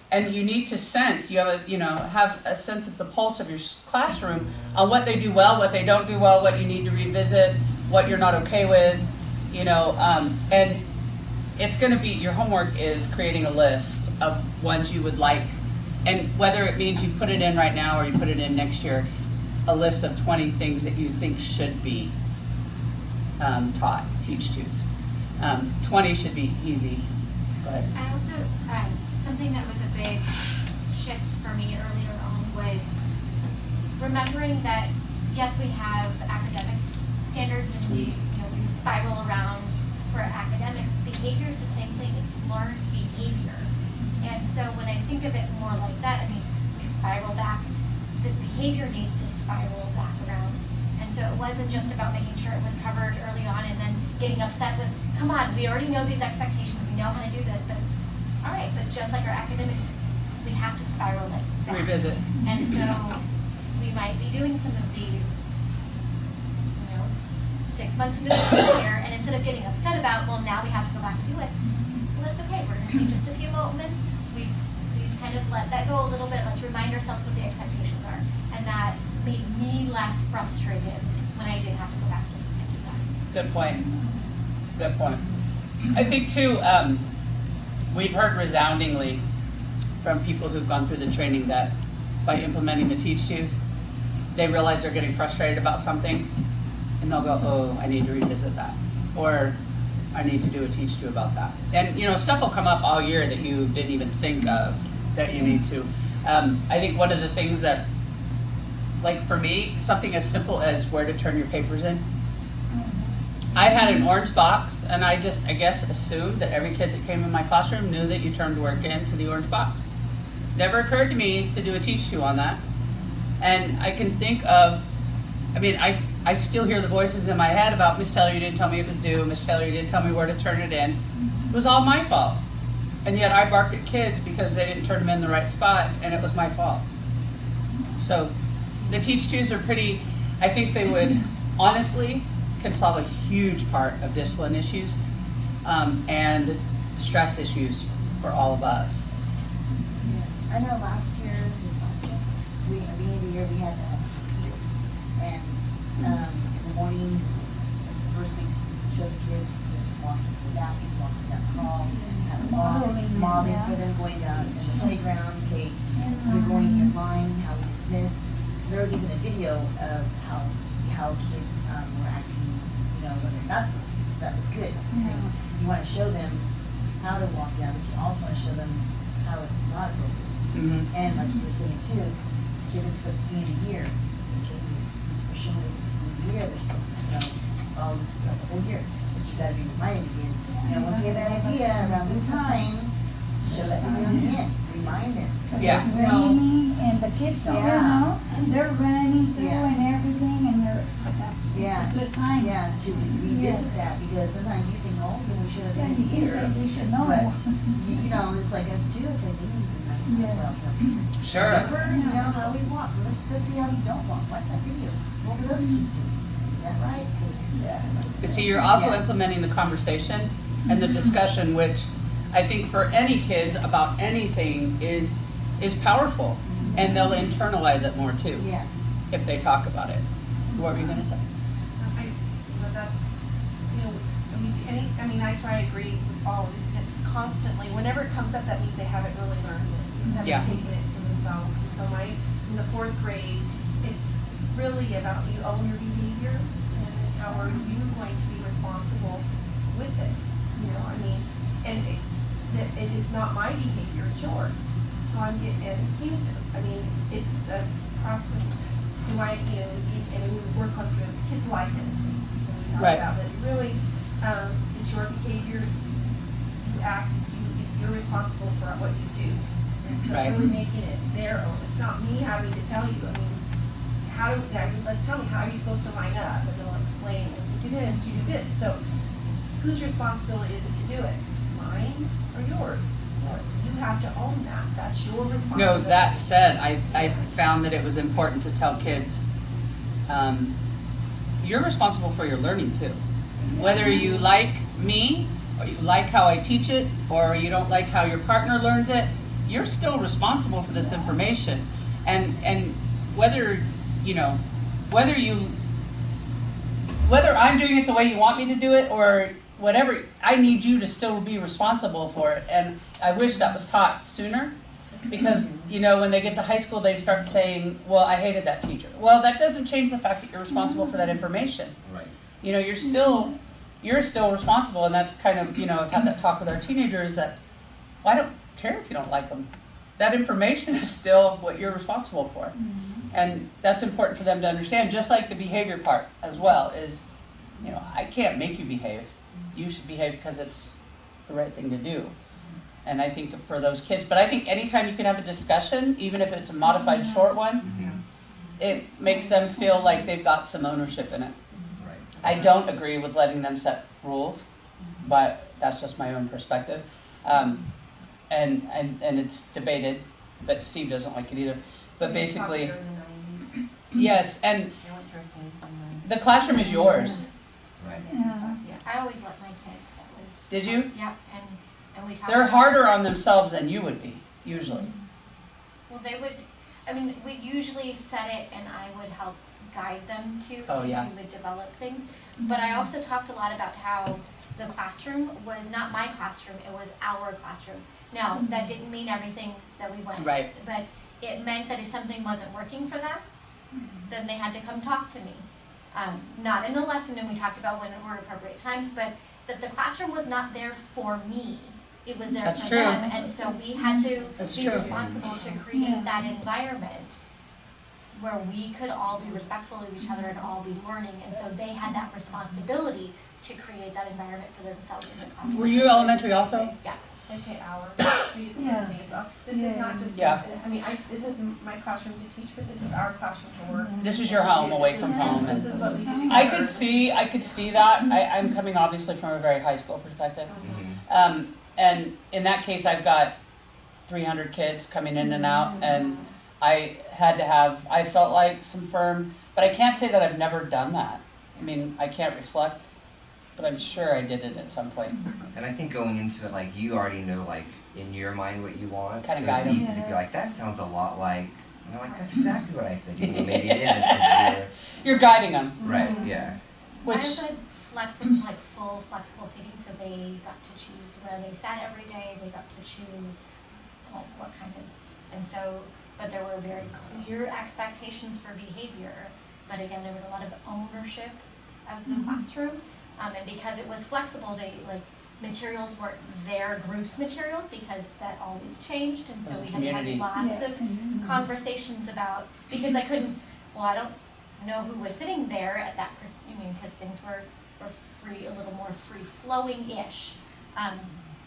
And you need to sense, have a sense of the pulse of your classroom on what they do well, what they don't do well, what you need to revisit, what you're not okay with, and it's going to be, your homework is creating a list of ones you would like, and whether it means you put it in right now or you put it in next year, a list of 20 things that you think should be taught, Teach To's. 20 should be easy. Go ahead. I also, something that was a big shift for me earlier on was remembering that, yes, we have academic standards and we spiral around for academics. Behavior is the same thing, it's learned behavior. And so when I think of it more like that, I mean, we spiral back, the behavior needs to spiral back around. And so it wasn't just about making sure it was covered early on and then getting upset with, come on, we already know these expectations, we know how to do this, but all right, but just like our academics, we have to spiral it back. Revisit. And so we might be doing some of these, 6 months into the school year, and instead of getting upset about, well, now we have to go back and do it, well, that's okay, we're going to take just a few moments, we kind of let that go a little bit, let's remind ourselves what the expectations are, and that made me less frustrated when I did have to go back and do that. Good point. Good point. I think too, we've heard resoundingly from people who've gone through the training that by implementing the Teach To's, they realize they're getting frustrated about something, and they'll go, oh, I need to revisit that, or I need to do a Teach To about that. And, you know, stuff will come up all year that you didn't even think of that you need to. I think one of the things that, like for me, something as simple as where to turn your papers in. I had an orange box, and I guess, assumed that every kid that came in my classroom knew that you turned work into the orange box. Never occurred to me to do a Teach To on that. And I can think of, I mean, I still hear the voices in my head about, Miss Taylor, you didn't tell me it was due, Miss Taylor, you didn't tell me where to turn it in. It was all my fault. And yet I barked at kids because they didn't turn them in the right spot, and it was my fault. So the Teach To's are pretty, I think they would, honestly, can solve a huge part of discipline issues and stress issues for all of us. I know last year, we, at the beginning of the year, we had PETAS, and in the morning, the first weeks, show the kids walking to the bathroom, walking to that crawl, have a modeling for them going down in the playground, okay, you're going in line, how we dismiss. There was even a video of how kids were acting, you know, when they're not supposed to, so that was good. So you want to show them how to walk down, but you also want to show them how it's not appropriate. And like you were saying too, give us the beginning of the year. Okay, we're showing this at the beginning of the year, they're supposed to know all this throughout the whole year. But you gotta be reminded again. You know, when we get that idea around this time, show that video again, remind them. Yeah. It's raining and the kids don't know, they're running through Yeah. and everything and it's a good time. Yeah, to revisit that, because sometimes you think, oh, then we should have Yeah, done you it think here. that they should know. But, you know, it's like us too, it's like, we need to remind them as well. Sure. Remember, you know, how we walk, let's see how we don't walk, watch that video, what were those kids doing? Is that right? But see, you're also implementing the conversation and the discussion, which I think for any kids about anything is powerful, and they'll internalize it more too Yeah. if they talk about it. What were you gonna say? But that's, you know, I mean, that's why I agree with all of it. Constantly, whenever it comes up, that means they haven't really learned it, haven't Yeah. taken it to themselves. And so in the 4th grade, it's really about you own your behavior and how are you going to be responsible with it. You know, I mean, and it is not my behavior, it's yours. So and it seems to, I mean, it's a process. You might, you know, and we work on the kids' life innocence. And we talk Right. about that it really, it's your behavior, you act, you're responsible for what you do. And so Right. really making it their own. It's not me having to tell you, I mean, let's tell me, how are you supposed to line up? And they'll explain, you do this, you do this. So whose responsibility is it to do it? Mine or yours? Yours. You have to own that. That's your responsibility. No, that said, I found that it was important to tell kids, you're responsible for your learning too. Whether you like me, or you like how I teach it, or you don't like how your partner learns it, you're still responsible for this information. And whether, you know, whether I'm doing it the way you want me to do it, or whatever, I need you to still be responsible for it. And I wish that was taught sooner, because, you know, when they get to high school, they start saying, well, I hated that teacher. Well, that doesn't change the fact that you're responsible for that information. Right. You know, you're still responsible, and that's kind of, you know, I've had that talk with our teenagers that, well, I don't care if you don't like them. That information is still what you're responsible for. And that's important for them to understand, just like the behavior part as well is, you know, I can't make you behave. You should behave because it's the right thing to do. And I think for those kids, but I think anytime you can have a discussion, even if it's a modified short one, it makes them feel like they've got some ownership in it. Right. I don't agree with letting them set rules, but that's just my own perspective. And it's debated, but Steve doesn't like it either. But basically, Popular in the 90s. yes, and They went through a phase in the classroom is yours. Right. Yeah. I always let my kids, that was. Did you? Yep, and we talked. They're harder on themselves than you would be, usually. Well, they would, I mean, we'd usually set it and I would help guide them to, Oh, and yeah. we would develop things. But I also talked a lot about how the classroom was not my classroom, it was our classroom. Now, that didn't mean everything that we went. Right. But it meant that if something wasn't working for them, then they had to come talk to me. Not in a lesson, and we talked about when were appropriate times, but that the classroom was not there for me. It was there That's for true. them, and so we had to That's be true. responsible to create that environment where we could all be respectful of each other and all be learning, and so they had that responsibility to create that environment for themselves in the classroom. Were you elementary also? Yeah. I say hours, we do the Yeah. same things. This is not just, Yeah. I mean, this is my classroom to teach, but this is our classroom to work. This is your home away from home. This is what we do. I could see that. I'm coming obviously from a very high school perspective. And in that case, I've got 300 kids coming in and out, and I felt like some firm, but I can't say that I've never done that. I mean, I can't reflect, but I'm sure I did it at some point. And I think going into it, like, you already know, like, in your mind what you want. Kinda so guide it's 'em. easy to be like, that sounds a lot like, you know, like, that's exactly what I said. Even though maybe it isn't, because You're guiding them, you're, right, yeah. which, I said flexible, like full flexible seating, so they got to choose where they sat every day, they got to choose what kind of, and so, but there were very clear expectations for behavior, but again, there was a lot of ownership of the classroom, and because it was flexible, they, like, materials weren't their group's materials, because that always changed, and so As a we had to community. have lots of conversations about, because I couldn't, well, I don't know who was sitting there at that, because things were free, a little more free-flowing-ish.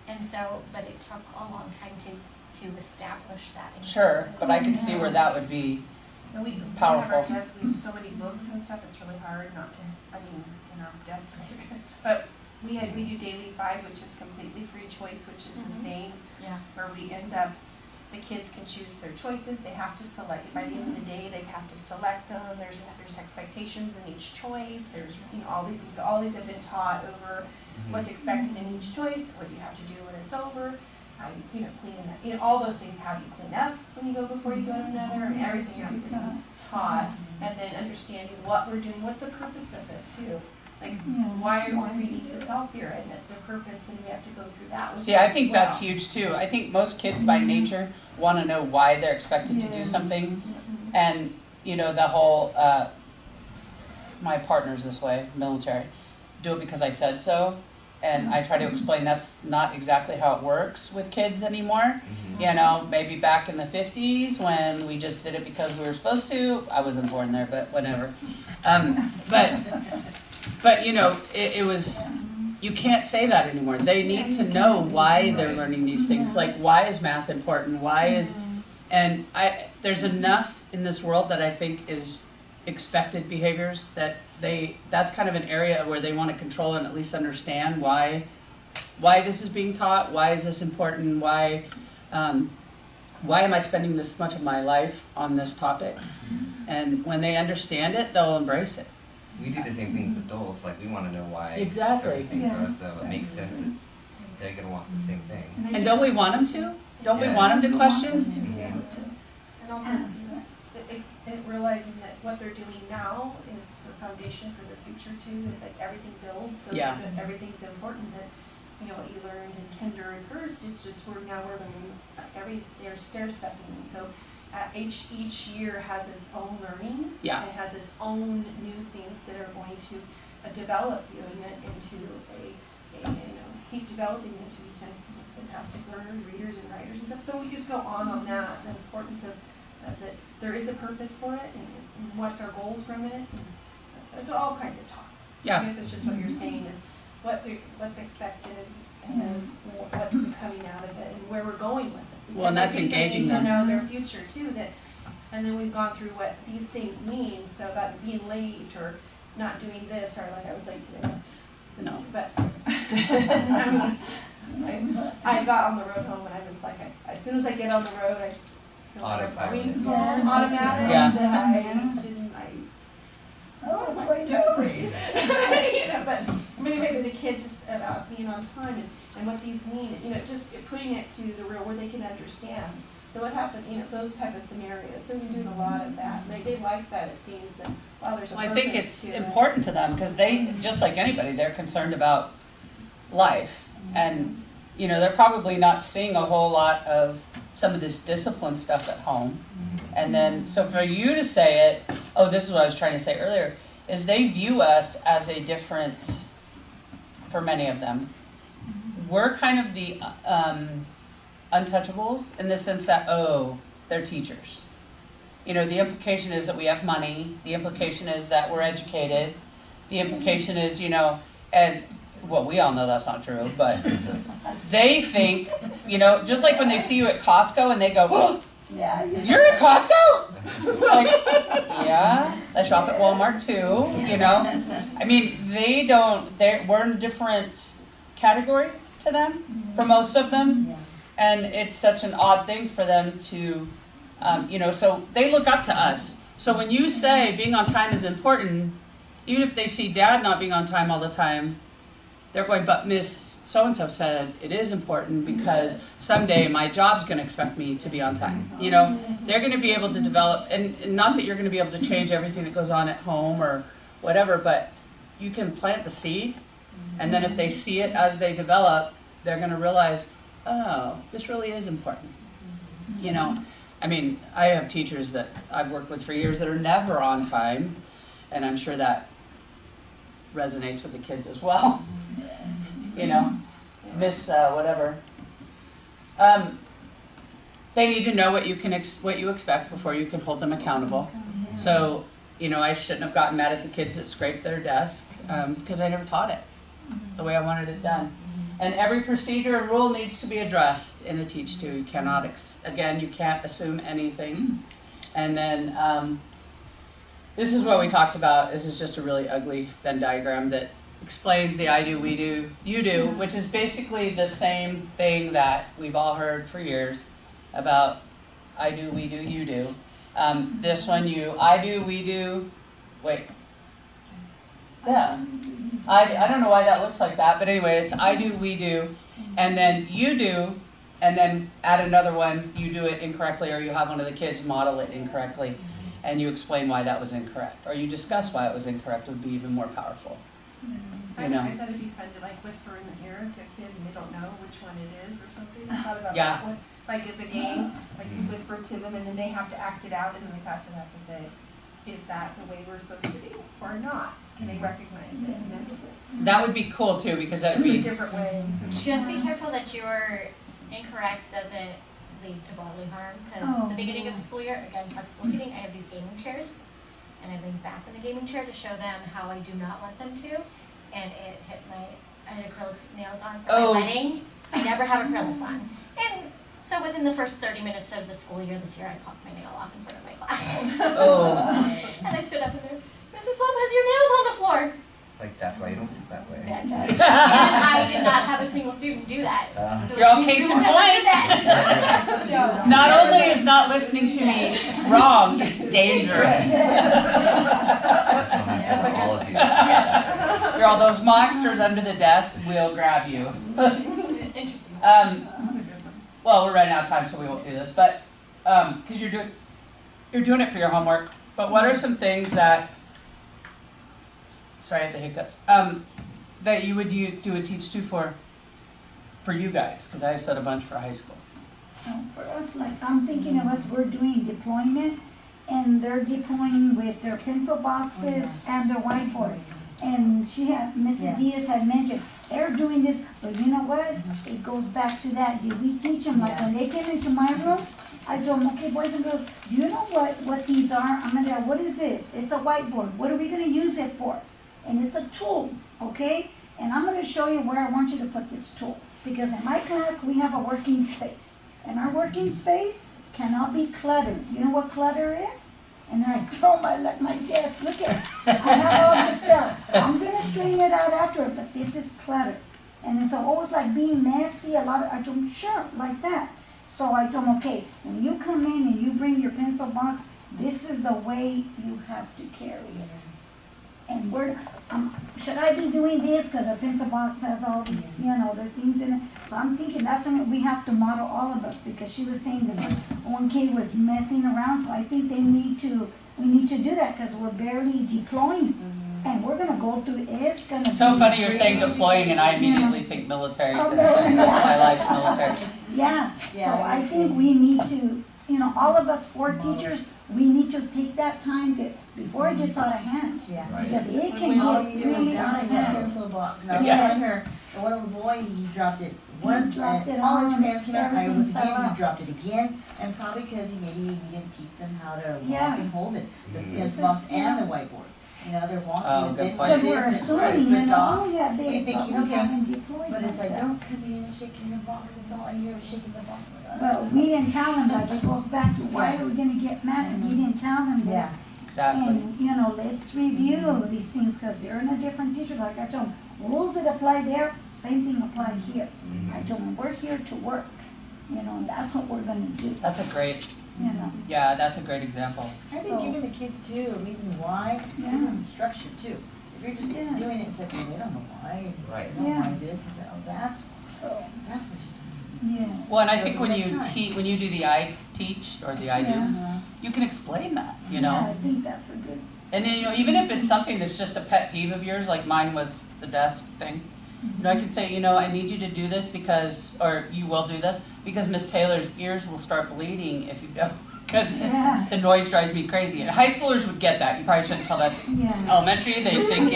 And so, but it took a long time to establish that. sure, but I could see where that would be. And we have Powerful. our desks, we have so many books and stuff, it's really hard not to, in our desks. But we do Daily 5, which is completely free choice, which is the same, Yeah. where we end up, the kids can choose their choices, they have to select, by the end of the day, they have to select them, there's expectations in each choice, there's, all these things, all these have been taught over what's expected in each choice, what you have to do when it's over, how you, clean up, all those things, how do you clean up when you go before you go to another, and everything has to be taught, and then understanding what we're doing, what's the purpose of it too. Like, why are we reading to self here, and the purpose, and we have to go through that with See, I them think as well. that's huge too. I think most kids by nature want to know why they're expected to do something. And, the whole, my partner's this way, military, do it because I said so. And I try to explain that's not exactly how it works with kids anymore. Maybe back in the 50s when we just did it because we were supposed to. I wasn't born there, but whatever. But it was, you can't say that anymore. They need to know why they're learning these things. Like, why is math important? And there's enough in this world that I think is expected behaviors that's kind of an area where they want to control and at least understand why this is being taught, why is this important, why am I spending this much of my life on this topic? And when they understand it, they'll embrace it. We do the same things as adults, like, we want to know why Exactly. certain things are, so it makes sense that they're going to want the same thing. And don't we want them to? Don't we want them to question? And also, realizing that what they're doing now is a foundation for their future too, that like everything builds, so Yeah. everything's important, that, what you learned in kinder and first is just we're learning they're stair stepping, and so each year has its own learning. Yeah. And has its own new things that are going to develop you into keep developing you into these fantastic learners, readers, and writers and stuff. So we just go on that, the importance of that there is a purpose for it, and what's our goals from it. And that's all kinds of talk. Yeah. I guess it's just what you're saying is what's expected, and then what's coming out of it, and where we're going with it. Well, and that's Because I think engaging they need them. to know their future too. And then we've gone through what these things mean. So about being late or not doing this, or like I was late today. No. But I got on the road home and I was like, as soon as I get on the road, I feel like Autopilot. automatic. Yeah. That what am I doing? But maybe the kids just about being on time and what these mean, just putting it to the real where they can understand. So what happened, those type of scenarios. So we're doing a lot of that. They like that, it seems, that, wow, there's a Well, I purpose think it's to it. important to them because they, just like anybody, they're concerned about life. And, you know, they're probably not seeing a whole lot of some of this discipline stuff at home. And then, so for you to say it, oh, this is what I was trying to say earlier, is they view us as a different, for many of them, we're kind of the untouchables in the sense that, oh, they're teachers. You know, the implication is that we have money, the implication is that we're educated, the implication is, you know, and, well, we all know that's not true, but they think, you know, just like when they see you at Costco and they go, oh, Yeah, you're at Costco? Like, yeah, I shop at Walmart too, you know? I mean, we're in a different category to them, for most of them. Yeah. And it's such an odd thing for them to, you know, so they look up to us. So when you say being on time is important, even if they see dad not being on time all the time, they're going, but Miss So-and-so said it is important because someday my job's going to expect me to be on time. You know, they're going to be able to develop, and not that you're going to be able to change everything that goes on at home or whatever, but you can plant the seed, and then if they see it as they develop, they're going to realize, oh, this really is important. You know, I mean, I have teachers that I've worked with for years that are never on time, and I'm sure that resonates with the kids as well. You know, Miss whatever. They need to know what you can what you expect before you can hold them accountable. So, you know, I shouldn't have gotten mad at the kids that scraped their desk because I never taught it the way I wanted it done. And every procedure and rule needs to be addressed in a teach-to. You cannot, again, you can't assume anything. And then this is what we talked about. This is just a really ugly Venn diagram that explains the I do, we do, you do, which is basically the same thing that we've all heard for years about I do, we do, you do. This one, I do, we do, wait. Yeah. I don't know why that looks like that, but anyway, it's I do, we do, and then you do, and then add another one, you do it incorrectly, or you have one of the kids model it incorrectly, and you explain why that was incorrect, or you discuss why it was incorrect, would be even more powerful. I You know. thought it'd be fun to like whisper in the ear to a kid and they don't know which one it is or something. I thought about Yeah. that one. Like as a game, like you whisper to them and then they have to act it out and then the class would have to say, is that the way we're supposed to be or not? Can they recognize it? And that's That would be cool too, because that would a be, different way. Just be careful that your incorrect doesn't lead to bodily harm, because the beginning of the school year, again, flexible seating, I have these gaming chairs, and I lean back in the gaming chair to show them how I do not want them to, and it hit I had acrylic nails on for Oh. my wedding. I never have acrylics on. And so within the first 30 minutes of the school year this year, I popped my nail off in front of my class. oh, And I stood up and there, Mrs. Lopez, your nail's on the floor. Like, that's why you don't sleep that way. And I did not have a single student do that. You're all case in point. So, Not only is not listening to me wrong, it's dangerous. For all of you. You're all those monsters under the desk, we'll grab you. interesting. Well, we're running out of time, so we won't do this, but, because you're doing it for your homework, but what are some things that, sorry, I have the hiccups, that you would do a teach-to for you guys? Because I said a bunch for high school. For us, like, I'm thinking of us, we're doing deployment, and they're deploying with their pencil boxes and their whiteboards. And Mrs. Diaz had mentioned, they're doing this, but you know what? It goes back to that, did we teach them, like, when they came into my room, I told them, okay, boys and girls, do you know what these are? I'm gonna tell, what is this? It's a whiteboard, what are we gonna use it for? And it's a tool, okay? And I'm gonna show you where I want you to put this tool. Because in my class, we have a working space. And our working space cannot be cluttered. You know what clutter is? And then I throw my desk, look at it. I have all this stuff. I'm gonna straighten it out after it, but this is clutter. And it's always like being messy, I told him, sure, like that. So I told him, okay, when you come in and you bring your pencil box, this is the way you have to carry it. And should I be doing this because a pencil box has all these, the things in it? So I'm thinking that's something we have to model all of us, because she was saying that one kid was messing around, so I think we need to do that because we're barely deploying. And we're gonna go go through is gonna be. So funny you're saying really- deploying and I immediately think military, Oh, because no. my life's military. Yeah, Yeah, so I that's think cool. we need to, all of us sport teachers, we need to take that time before it gets out of hand. Yeah. Right. Because it All can you get do is really out bounce of that hand. pencil box. And I was Yes. telling her, the one little boy, he dropped it once, dropped it and all his on, hands came out, I everything looked fell again, out. he dropped it again, and probably because we didn't teach them how to Yeah. walk and hold it, the Mhm. pencil box and the whiteboard. They're walking Oh, and good then point. Because this we're and it assuming, slipped off. yeah, You're but thinking, we okay, haven't deployed But it's like, that. don't come in and shaking the box, it's all I hear is shaking the box. But we didn't tell them, like, it goes back to why are we gonna get mad if we didn't tell them this? Yeah. Exactly. And, let's review these things, cause they're in a different teacher, like I told them, rules that apply there, same thing apply here. I told them, we're here to work, and that's what we're gonna do, That's a great, yeah, that's a great example. I So- think giving the kids too a reason why, Yeah. this is structure too. If you're just Yes. doing it, it's like, well, they don't know why, Right. they don't Yeah. mind this, and so, oh, that's So, what she's yeah. Well, and I So think the when next you time. when you do the I teach or the I do, Yeah. you can explain that, Yeah, I think that's a good, And then, even if it's something that's just a pet peeve of yours, like mine was the desk thing, I can say, I need you to do this because, or you will do this, because Miss Taylor's ears will start bleeding if you don't, because Yeah. the noise drives me crazy. And high schoolers would get that, you probably shouldn't tell that to yeah. elementary, they think,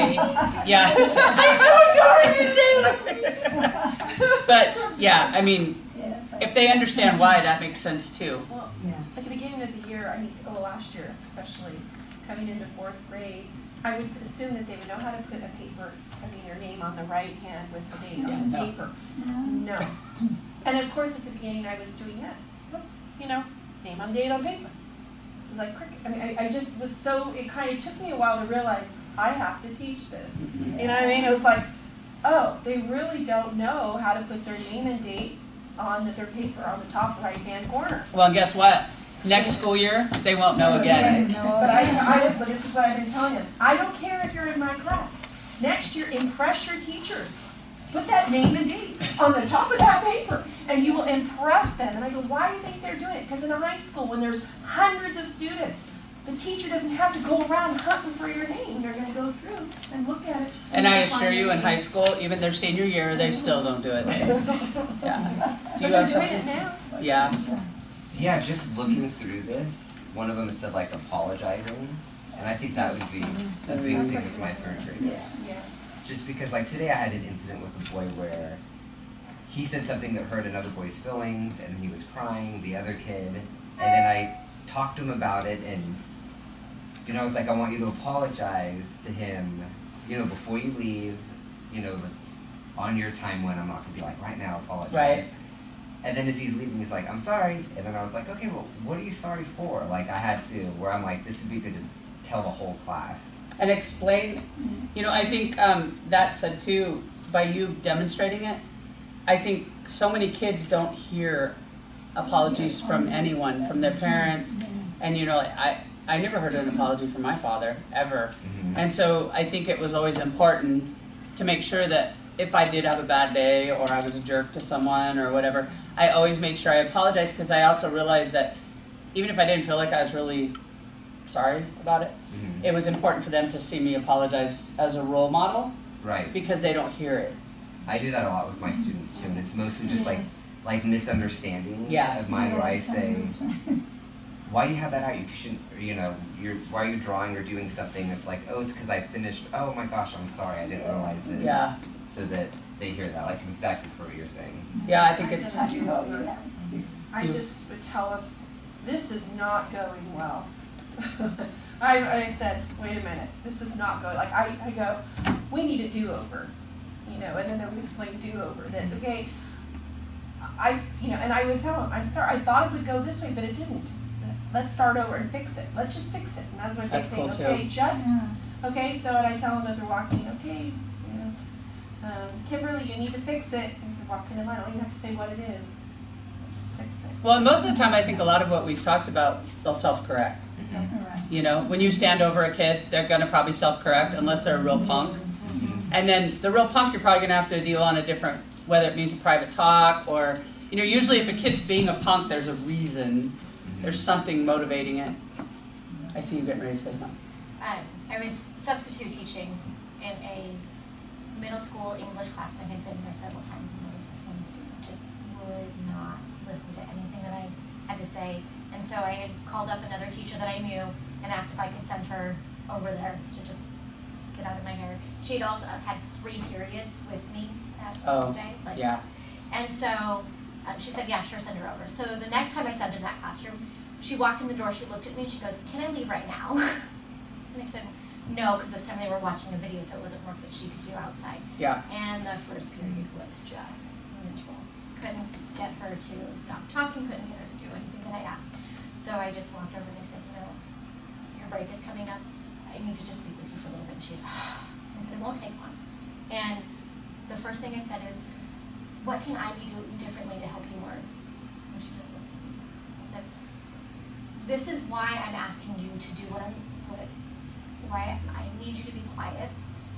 yeah. I'm so sorry, Miss Taylor. But, yeah, I mean, Yes. if they understand why, that makes sense too. Well, Yeah. at the beginning of the year, last year especially, coming into fourth grade, I would assume that they would know how to put their name on the right hand with the date on the Yeah, no. paper. Yeah. No. And of course, at the beginning, I was doing that. What's, name on date on paper. It was like cricket. I mean, I just was so, it kind of took me a while to realize I have to teach this. You know what I mean? It was like, oh, they really don't know how to put their name and date on their paper on the top right-hand corner. Well, guess what? Next school year, they won't know again. But this is what I've been telling them. I don't care if you're in my class. Next year, impress your teachers. Put that name and date on the top of that paper, and you will impress them. And I go, why do you think they're doing it? Because in a high school, when there's hundreds of students, the teacher doesn't have to go around hunting for your name. They're going to go through and look at it. And I they'll find assure you, your in name. high school, even their senior year, they still don't do it. Yeah. But Do you they're have doing it something? now. Yeah. Yeah, just looking through this, one of them said like apologizing, and I think that would be a big thing with my third graders. Yeah. Just because like today I had an incident with a boy where he said something that hurt another boy's feelings and he was crying, the other kid, and then I talked to him about it and I was like, I want you to apologize to him, before you leave, it's on your time when I'm not gonna be like, right now, apologize. Right. And then as he's leaving, he's like, I'm sorry. And then I was like, okay, well, what are you sorry for? Like, I had to, where I'm like, this would be good to tell the whole class. And explain, I think that said too, by you demonstrating it, I think so many kids don't hear apologies from anyone, from their parents. And I never heard an apology from my father, ever. Mm-hmm. And so I think it was always important to make sure that if I did have a bad day or I was a jerk to someone or whatever, I always made sure I apologized, because I also realized that even if I didn't feel like I was really sorry about it, Mm-hmm. it was important for them to see me apologize as a role model, Right. because they don't hear it. I do that a lot with my students too, and it's mostly just like misunderstandings Yeah. of mine where I Yes, say, understand. why do you have that out? You shouldn't, why are you drawing or doing something that's like, oh, it's because I finished, oh my gosh, I'm sorry, I didn't realize it. Yeah, So that they hear that, like exactly for what you're saying. yeah, I think it's, I know, yeah. I just would tell them, this is not going well. I said, wait a minute, this is not going, like, I go, we need a do-over, and then I would explain do-over, that, okay, and I would tell them, I'm sorry, I thought it would go this way, but it didn't. Let's start over and fix it, let's just fix it, and that's what they That's think, cool, too. okay, just, Yeah. okay, so, and I tell them that they're walking, okay, Kimberly, you need to fix it, and if you're walking in line, I don't even have to say what it is, just fix it. well, and most of the time, I think a lot of what we've talked about, they'll self-correct. Alright. When you stand over a kid, they're gonna probably self-correct unless they're a real punk. And then the real punk, you're probably gonna have to deal on a different, whether it means a private talk or, usually if a kid's being a punk, there's a reason. There's something motivating it. I see you getting ready to say something. I was substitute teaching in a middle school English class, and I had been there several times, and there was this one student just would not listen to anything that I had to say. And so I had called up another teacher that I knew and asked if I could send her over there to just get out of my hair. She had also had 3 periods with me that day. Yeah. And so she said, yeah, sure, send her over. So the next time I subbed in that classroom, she walked in the door, she looked at me, and she goes, can I leave right now? And I said, no, because this time they were watching a video, so it wasn't work that she could do outside. Yeah. And the first period was just miserable. Couldn't get her to stop talking, couldn't get her to do anything that I asked. So I just walked over and I said, your break is coming up. I need to just speak with you for a little bit. And she I said, it won't take long. And the first thing I said is, what can I be doing differently to help you learn? And she just looked at me. I said, this is why I'm asking you to do why I need you to be quiet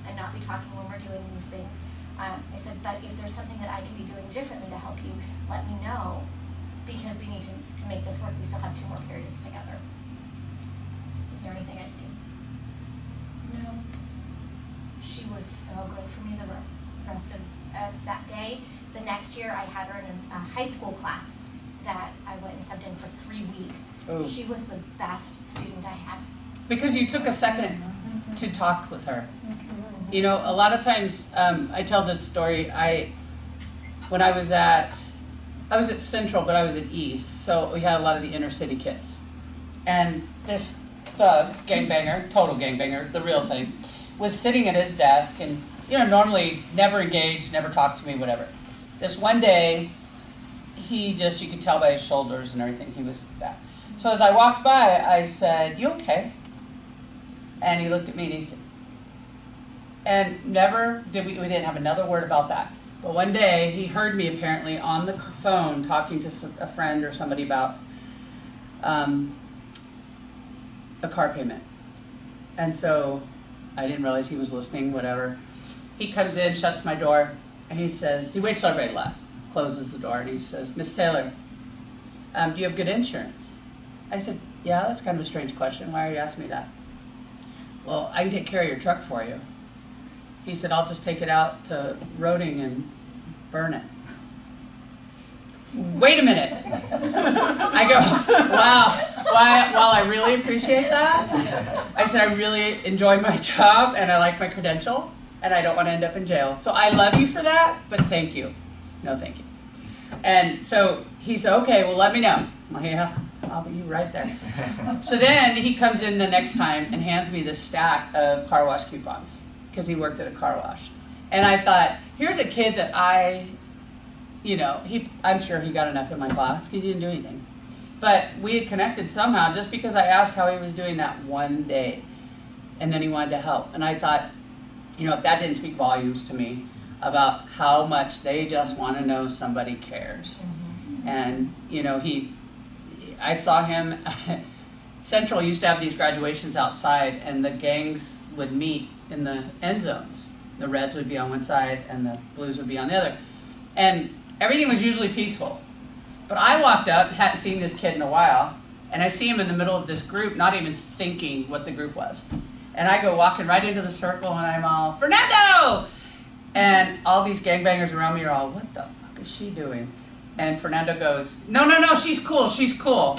and not be talking when we're doing these things. I said, but if there's something that I can be doing differently to help you, let me know, because we need to make this work. We still have 2 more periods together. Is there anything I can do? No. She was so good for me the rest of that day. The next year I had her in a high school class that I went and subbed in for 3 weeks. Ooh. She was the best student I had. Because you took a second to talk with her. You know, a lot of times, I tell this story, when I was at Central, but I was at East, so we had a lot of the inner city kids. And this thug, gangbanger, total gangbanger, the real thing, was sitting at his desk and, normally never engaged, never talked to me, whatever. This one day, you could tell by his shoulders and everything, he was that. So as I walked by, I said, you okay? And he looked at me and he said, and never did we didn't have another word about that. But one day he heard me apparently on the phone talking to a friend or somebody about a car payment. And so I didn't realize he was listening, whatever. He comes in, shuts my door, and he says, he waits till everybody left, closes the door, and he says, Miss Taylor, do you have good insurance? I said, yeah, that's kind of a strange question. Why are you asking me that? Well, I can take care of your truck for you. He said, I'll just take it out to Roding and burn it. Wait a minute. I go, wow, while I really appreciate that, I said, I really enjoy my job and I like my credential and I don't want to end up in jail. So I love you for that, but thank you. No, thank you. And so he said, okay, well, let me know. Well, yeah, I'll be right there. So then he comes in the next time and hands me this stack of car wash coupons because he worked at a car wash. And I thought, here's a kid that I'm sure he got enough in my class because he didn't do anything. But we had connected somehow just because I asked how he was doing that one day. And then he wanted to help. And I thought, if that didn't speak volumes to me about how much they just want to know somebody cares. Mm-hmm. And, I saw him, Central used to have these graduations outside and the gangs would meet in the end zones. The Reds would be on one side and the Blues would be on the other. And everything was usually peaceful. But I walked up, hadn't seen this kid in a while, and I see him in the middle of this group, not even thinking what the group was. And I go walking right into the circle and I'm all, Fernando! And all these gangbangers around me are all, what the fuck is she doing? And Fernando goes, no, she's cool.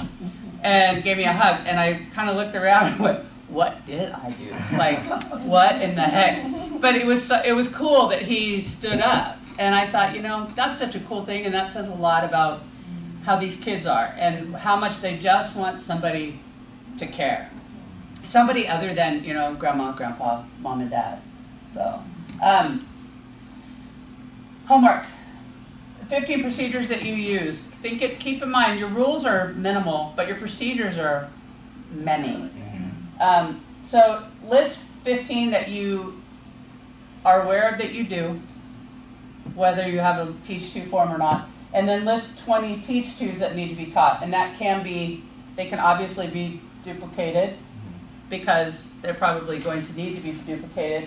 And gave me a hug. And I kind of looked around and went, what did I do? Like, what in the heck? But it was cool that he stood up. And I thought, that's such a cool thing. And that says a lot about how these kids are and how much they just want somebody to care. Somebody other than, grandma, grandpa, mom, and dad. So, homework. 15 procedures that you use. Keep in mind, your rules are minimal, but your procedures are many. So list 15 that you are aware of that you do, whether you have a teach-to form or not, and then list 20 teach-tos that need to be taught. And they can obviously be duplicated because they're probably going to need to be duplicated.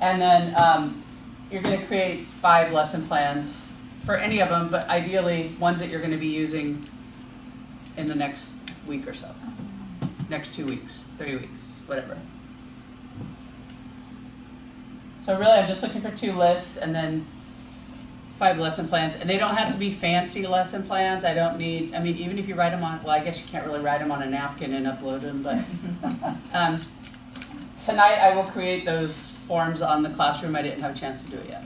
And then you're going to create 5 lesson plans for any of them, but ideally ones that you're going to be using in the next week or so. Next 2 weeks, 3 weeks, whatever. So really, I'm just looking for 2 lists and then 5 lesson plans. And they don't have to be fancy lesson plans. I don't need, I mean, even if you write them on, well, I guess you can't really write them on a napkin and upload them, but tonight I will create those forms on the classroom. I didn't have a chance to do it yet.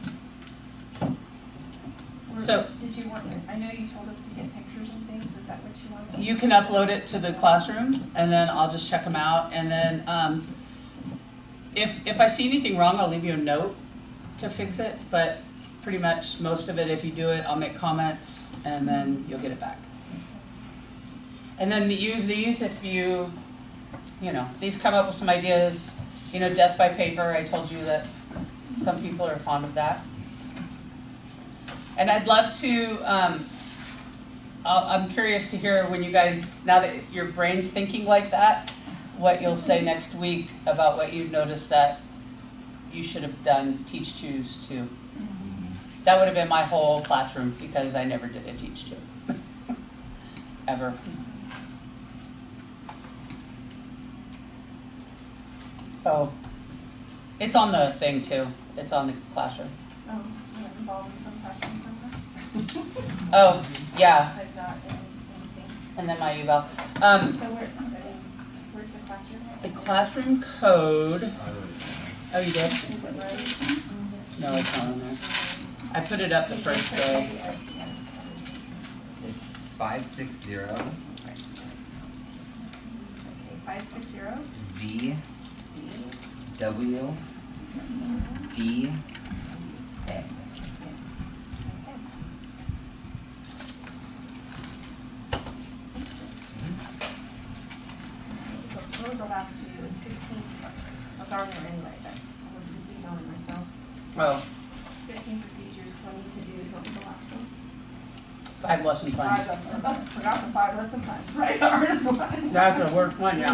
So- Did you want, I know you told us to get pictures and things, was that what you wanted? You can upload it to the classroom, and then I'll just check them out. And then if I see anything wrong, I'll leave you a note to fix it. But pretty much most of it, if you do it, I'll make comments, and then you'll get it back. And then use these if you know, these come up with some ideas. You know, death by paper, I told you that some people are fond of that. And I'd love to, I'm curious to hear when you guys, now that your brain's thinking like that, what you'll say next week about what you've noticed that you should have done Teach Choose to. That would have been my whole classroom because I never did a Teach To. Ever. Oh, it's on the thing too. It's on the classroom. Oh, you're involved in some classroom somewhere? Oh, yeah, I've not anything. and then my eval. So where's the classroom? The classroom code. Oh, you did? Is it right? No, it's not on there. I put it up the first day. It's 560 Okay, 560 Z Z W D A. So what was the last 2? It was 15. I was already there anyway, but I wasn't emailing myself. Oh, 15 procedures, 20 to-dos. What was the last one? 5 lesson 5 plans. lesson. Oh, forgot the 5 lesson plans, right? The hardest one. That's the worst one, yeah.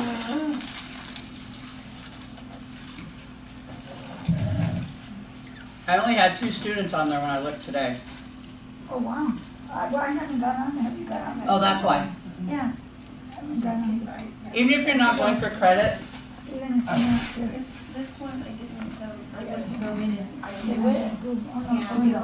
I only had 2 students on there when I looked today. Oh, wow. Well, I haven't got on there. Have you got on there? Oh, that's why. Yeah. I haven't got on there. Sorry. Even if you're not going for credit, Even if you're not just. This one I didn't, I went to go in and I They would. Oh, no, Yeah. oh, no.